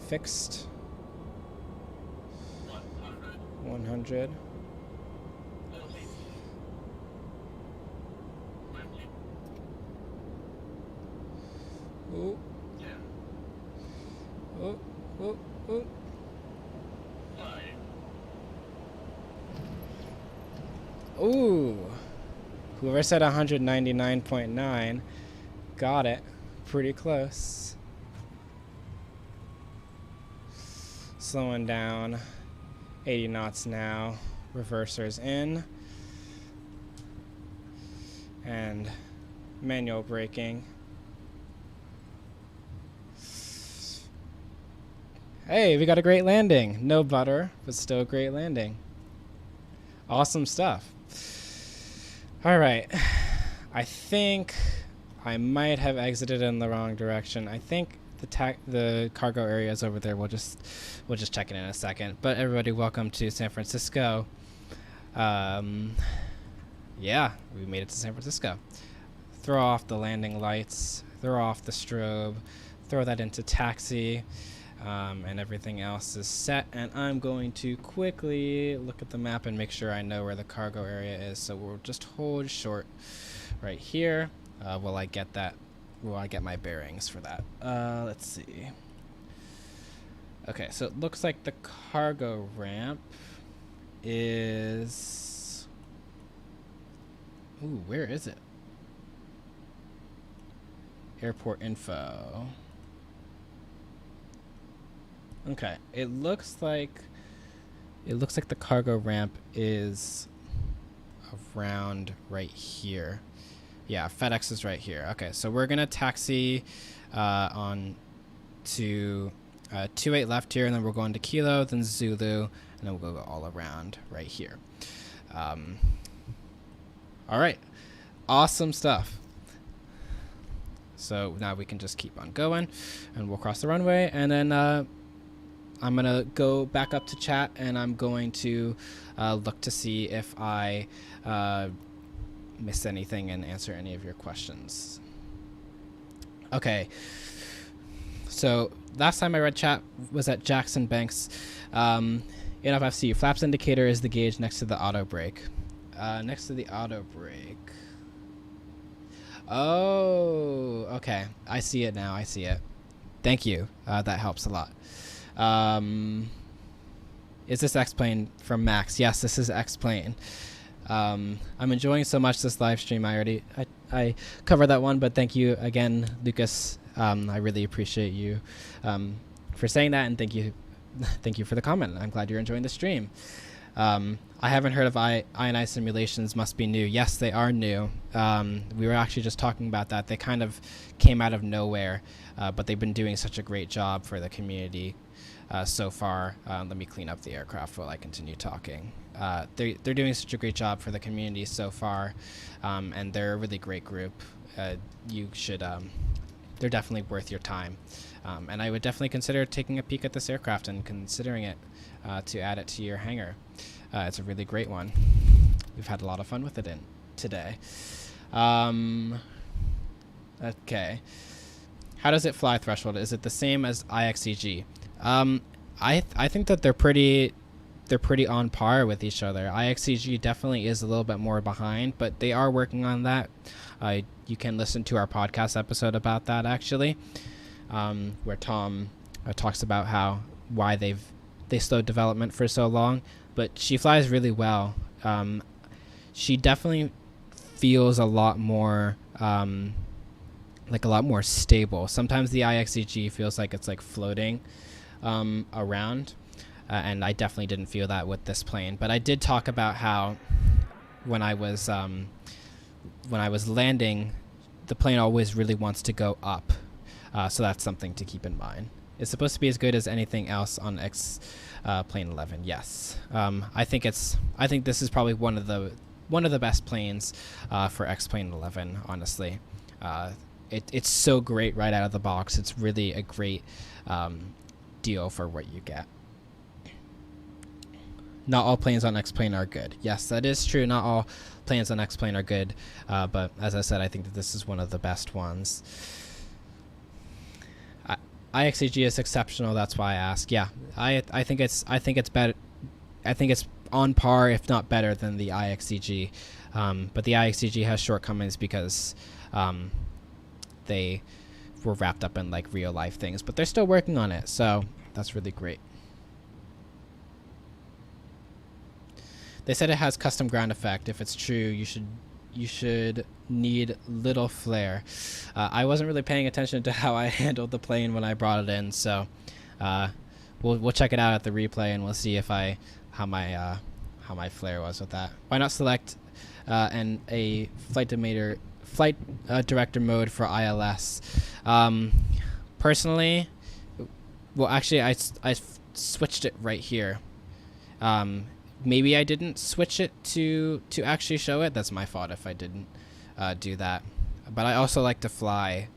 Fixed. 100. Ooh. Ooh, ooh, ooh. Ooh. Whoever said 199.9 got it. Pretty close. Slowing down. 80 knots now. Reversers in. And manual braking. Hey, we got a great landing. No butter, but still a great landing. Awesome stuff. All right. I think I might have exited in the wrong direction. I think the cargo area is over there. We'll just check it in a second. But everybody, welcome to San Francisco. Yeah, we made it to San Francisco. Throw off the landing lights. Throw off the strobe. Throw that into taxi. And everything else is set, and I'm going to quickly look at the map and make sure I know where the cargo area is. So we'll just hold short right here while I get my bearings for that. Let's see. Okay, so it looks like the cargo ramp is... Ooh, where is it? Airport info. Okay, it looks like the cargo ramp is around right here. Yeah, FedEx is right here. Okay, so we're gonna taxi on to 28 left here, and then we're going to Kilo, then Zulu, and then we'll go all around right here. All right, awesome stuff. So now we can just keep on going, and we'll cross the runway, and then I'm going to go back up to chat, and I'm going to look to see if I missed anything and answer any of your questions. Okay. So last time I read chat was at Jackson Banks. NFFC, flaps indicator is the gauge next to the auto brake. Next to the auto brake. Oh, okay. I see it now. I see it. Thank you. That helps a lot. Is this X-Plane from Max? Yes, this is X-Plane. I'm enjoying so much this live stream. I covered that one, but thank you again, Lucas. I really appreciate you for saying that, and thank you for the comment. I'm glad you're enjoying the stream. I haven't heard of iniSimulations. Must be new. Yes, they are new. We were actually just talking about that. They kind of came out of nowhere, but they've been doing such a great job for the community so far. Let me clean up the aircraft while I continue talking. They're doing such a great job for the community so far, and they're a really great group. You should. They're definitely worth your time, and I would definitely consider taking a peek at this aircraft and considering it to add it to your hangar. It's a really great one. We've had a lot of fun with it today. Okay. How does it fly, Threshold? Is it the same as IXEG? I think that they're pretty on par with each other. IXEG definitely is a little bit more behind, but they are working on that. You can listen to our podcast episode about that, actually, where Tom talks about why they slowed development for so long. But she flies really well. She definitely feels a lot more stable. Sometimes the IXEG feels like it's like floating around, and I definitely didn't feel that with this plane. But I did talk about how when I was landing, the plane always really wants to go up. So that's something to keep in mind. It's supposed to be as good as anything else on Plane 11. Yes, I think this is probably one of the best planes for X-Plane 11. Honestly, it's so great right out of the box. It's really a great deal for what you get. Not all planes on X-Plane are good. Yes, that is true. Not all planes on X-Plane are good, but as I said, I think that this is one of the best ones. IXEG is exceptional. That's why I asked. Yeah, I think it's better. I think it's on par, if not better, than the IXEG. But the IXEG has shortcomings because they were wrapped up in like real life things, but they're still working on it, so that's really great. They said it has custom ground effect. If it's true, you should need little flare. I wasn't really paying attention to how I handled the plane when I brought it in, so we'll check it out at the replay and we'll see if how my flare was with that. Why not select a flight director mode for ILS? Personally, well, actually, I switched it right here. Maybe I didn't switch it to actually show it. That's my fault if I didn't do that. But I also like to fly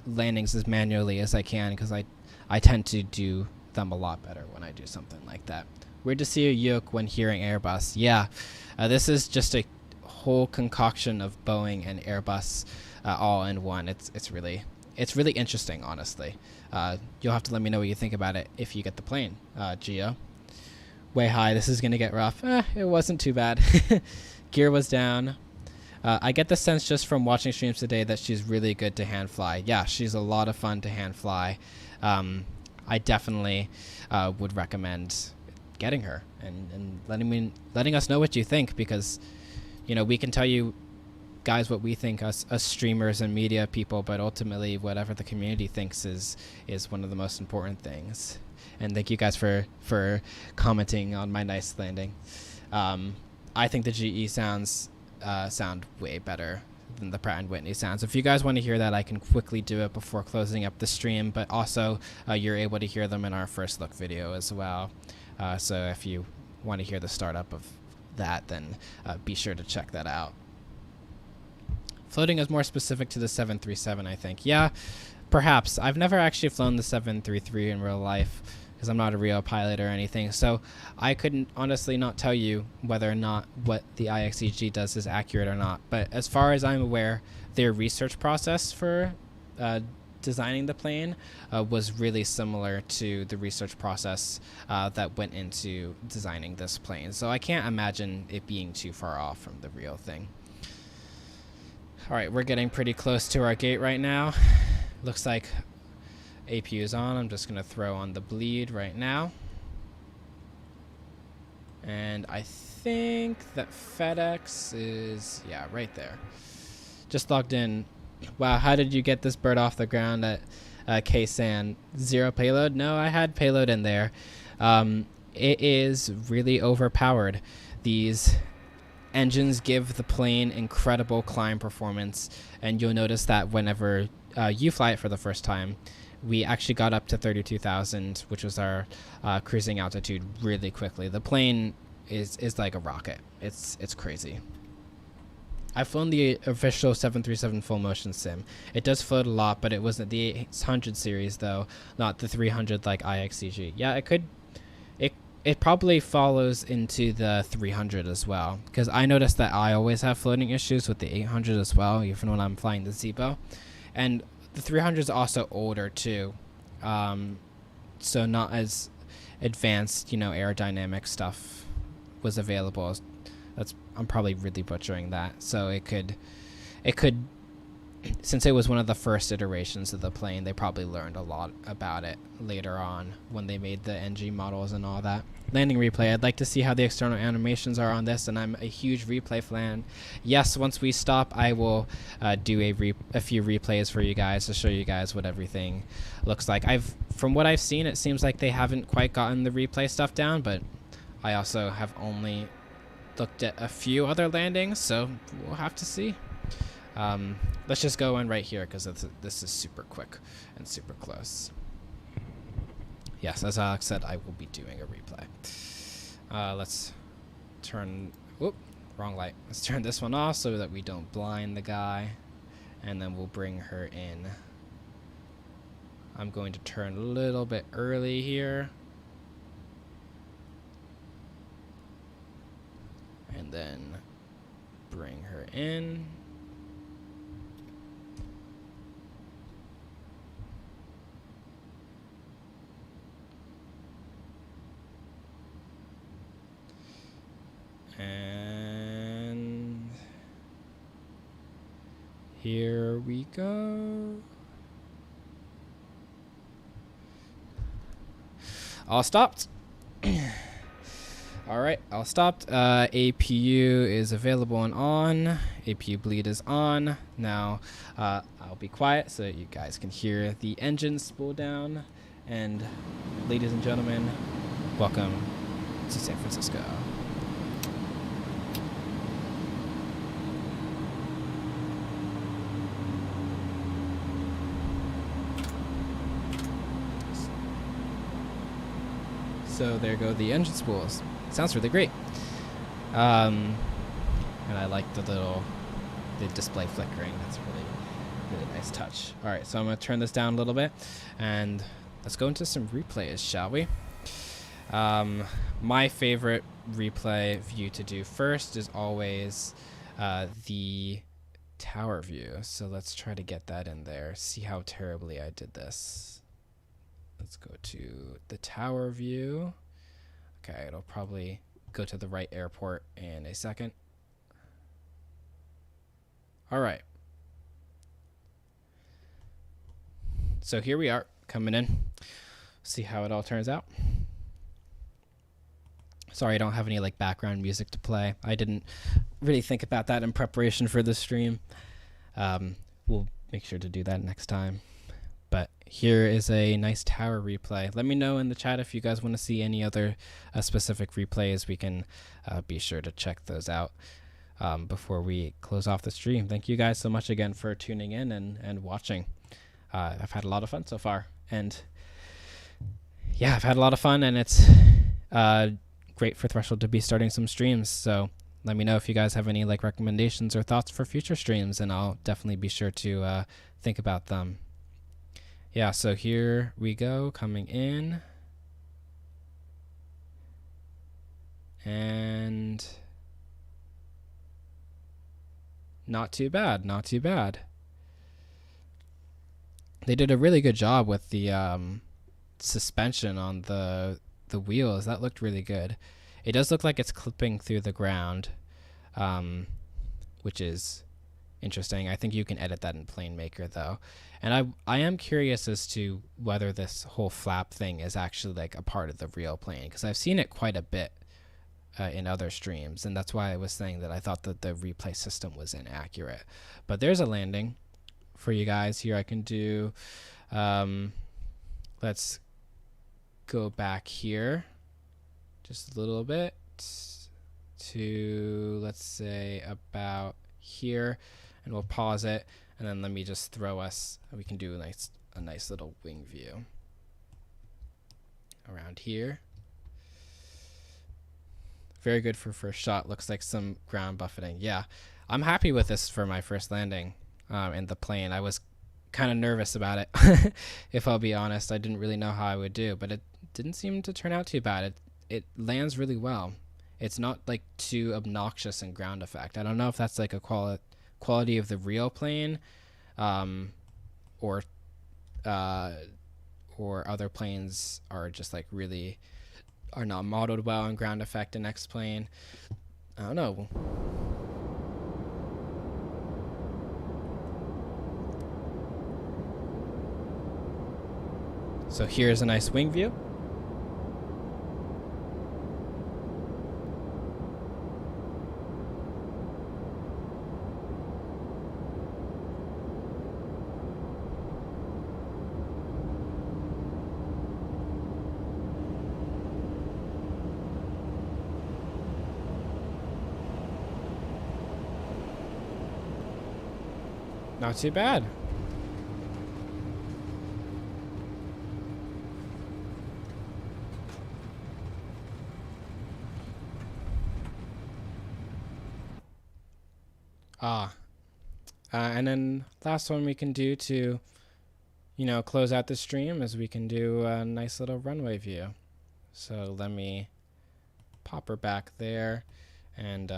landings as manually as I can because I tend to do them a lot better when I do something like that. Weird to see a yoke when hearing Airbus. Yeah, this is just a whole concoction of Boeing and Airbus all in one. It's really interesting, honestly. You'll have to let me know what you think about it if you get the plane, Geo. Way high. This is going to get rough. It wasn't too bad. Gear was down. I get the sense just from watching streams today that she's really good to hand fly. Yeah, she's a lot of fun to hand fly. I definitely would recommend getting her and letting us know what you think, because we can tell you guys what we think, us streamers and media people, but ultimately whatever the community thinks is one of the most important things. And thank you guys for commenting on my nice landing. I think the GE sounds sound way better than the Pratt & Whitney sounds. If you guys want to hear that, I can quickly do it before closing up the stream, but also you're able to hear them in our first look video as well. So if you want to hear the startup of that, then be sure to check that out. Floating is more specific to the 737, I think. Yeah, perhaps. I've never actually flown the 733 in real life because I'm not a real pilot or anything, so I couldn't honestly not tell you whether or not what the IXEG does is accurate or not. But as far as I'm aware, their research process for designing the plane was really similar to the research process that went into designing this plane. So I can't imagine it being too far off from the real thing. All right, we're getting pretty close to our gate right now. Looks like APU is on. I'm just going to throw on the bleed right now. And I think that FedEx is, yeah, right there. Just logged in. Wow, how did you get this bird off the ground at KSAN? 0 payload? No, I had payload in there. It is really overpowered. These engines give the plane incredible climb performance, and you'll notice that whenever you fly it for the first time, we actually got up to 32,000, which was our cruising altitude, really quickly. The plane is like a rocket. It's crazy. I've flown the official 737 full motion sim. It does float a lot, but it wasn't the 800 series though, not the 300 like IXEG. Yeah, it probably follows into the 300 as well, because I noticed that I always have floating issues with the 800 as well, even when I'm flying the Zibo. And the 300 is also older too, so not as advanced, aerodynamic stuff was available. I'm probably really butchering that. So it could, since it was one of the first iterations of the plane, they probably learned a lot about it later on when they made the NG models and all that. Landing replay. I'd like to see how the external animations are on this, and I'm a huge replay fan. Yes, once we stop, I will do a few replays for you guys to show you guys what everything looks like. From what I've seen, it seems like they haven't quite gotten the replay stuff down, but I also have only looked at a few other landings, so we'll have to see. Let's just go in right here because this is super quick and super close. Yes, as Alex said, I will be doing a replay. Let's turn... Whoop, wrong light. Let's turn this one off so that we don't blind the guy. And then we'll bring her in. I'm going to turn a little bit early here. And then bring her in. And here we go. All stopped. All right, all stopped. APU is available and on. APU bleed is on. Now, I'll be quiet so that you guys can hear the engine spool down. And ladies and gentlemen, welcome to San Francisco. So there go the engine spools. Sounds really great. And I like the display flickering. That's really nice touch. All right, so I'm gonna turn this down a little bit, and let's go into some replays, shall we? My favorite replay view to do first is always the tower view. So let's try to get that in there. See how terribly I did this. Let's go to the tower view. Okay, it'll probably go to the right airport in a second. All right. So here we are coming in. See how it all turns out. Sorry, I don't have any like background music to play. I didn't really think about that in preparation for the stream. We'll make sure to do that next time. But here is a nice tower replay. Let me know in the chat if you guys want to see any other specific replays. We can be sure to check those out before we close off the stream. Thank you guys so much again for tuning in and watching. I've had a lot of fun so far. And yeah, I've had a lot of fun, and it's great for Threshold to be starting some streams. So let me know if you guys have any like recommendations or thoughts for future streams, and I'll definitely be sure to think about them. Yeah, so here we go, coming in. And not too bad, not too bad. They did a really good job with the suspension on the wheels. That looked really good. It does look like it's clipping through the ground, which is interesting. I think you can edit that in Plane Maker though. And I am curious as to whether this whole flap thing is actually like a part of the real plane, because I've seen it quite a bit in other streams, and that's why I was saying that I thought that the replay system was inaccurate. But there's a landing for you guys here. I can do, let's go back here just a little bit to, let's say, about here, and we'll pause it, and then let me just throw us, we can do a nice little wing view around here. Very good for first shot. Looks like some ground buffeting. Yeah, I'm happy with this for my first landing in the plane. I was kind of nervous about it, if I'll be honest. I didn't really know how I would do, but it didn't seem to turn out too bad. It lands really well. It's not like too obnoxious in ground effect. I don't know if that's like a quality of the real plane, or other planes are just like really are not modeled well in ground effect in X-plane. I don't know. So here's a nice wing view. Not too bad. And then last one we can do to close out the stream is we can do a nice little runway view. So let me pop her back there and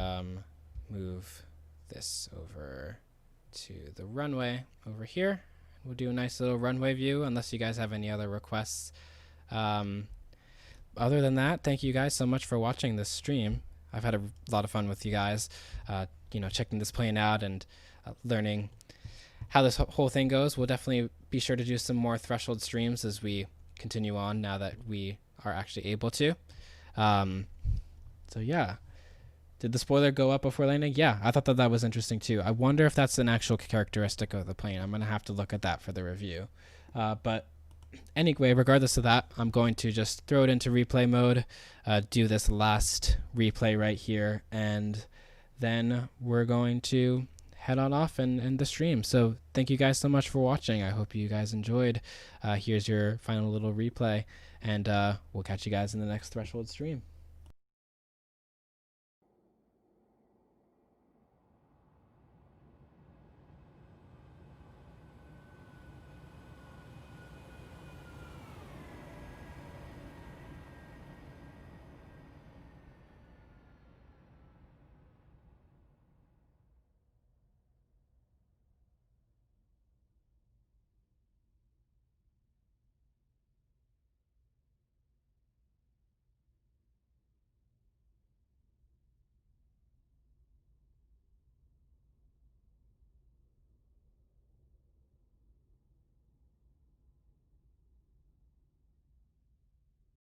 move this over to the runway over here. We'll do a nice little runway view unless you guys have any other requests. Other than that, thank you guys so much for watching this stream. I've had a lot of fun with you guys, checking this plane out and learning how this whole thing goes. We'll definitely be sure to do some more threshold streams as we continue on now that we are actually able to. So yeah. Did the spoiler go up before landing? Yeah, I thought that was interesting too. I wonder if that's an actual characteristic of the plane. I'm going to have to look at that for the review. But anyway, regardless of that, I'm going to just throw it into replay mode, do this last replay right here, and then we're going to head on off and end the stream. So thank you guys so much for watching. I hope you guys enjoyed. Here's your final little replay, and we'll catch you guys in the next Threshold stream.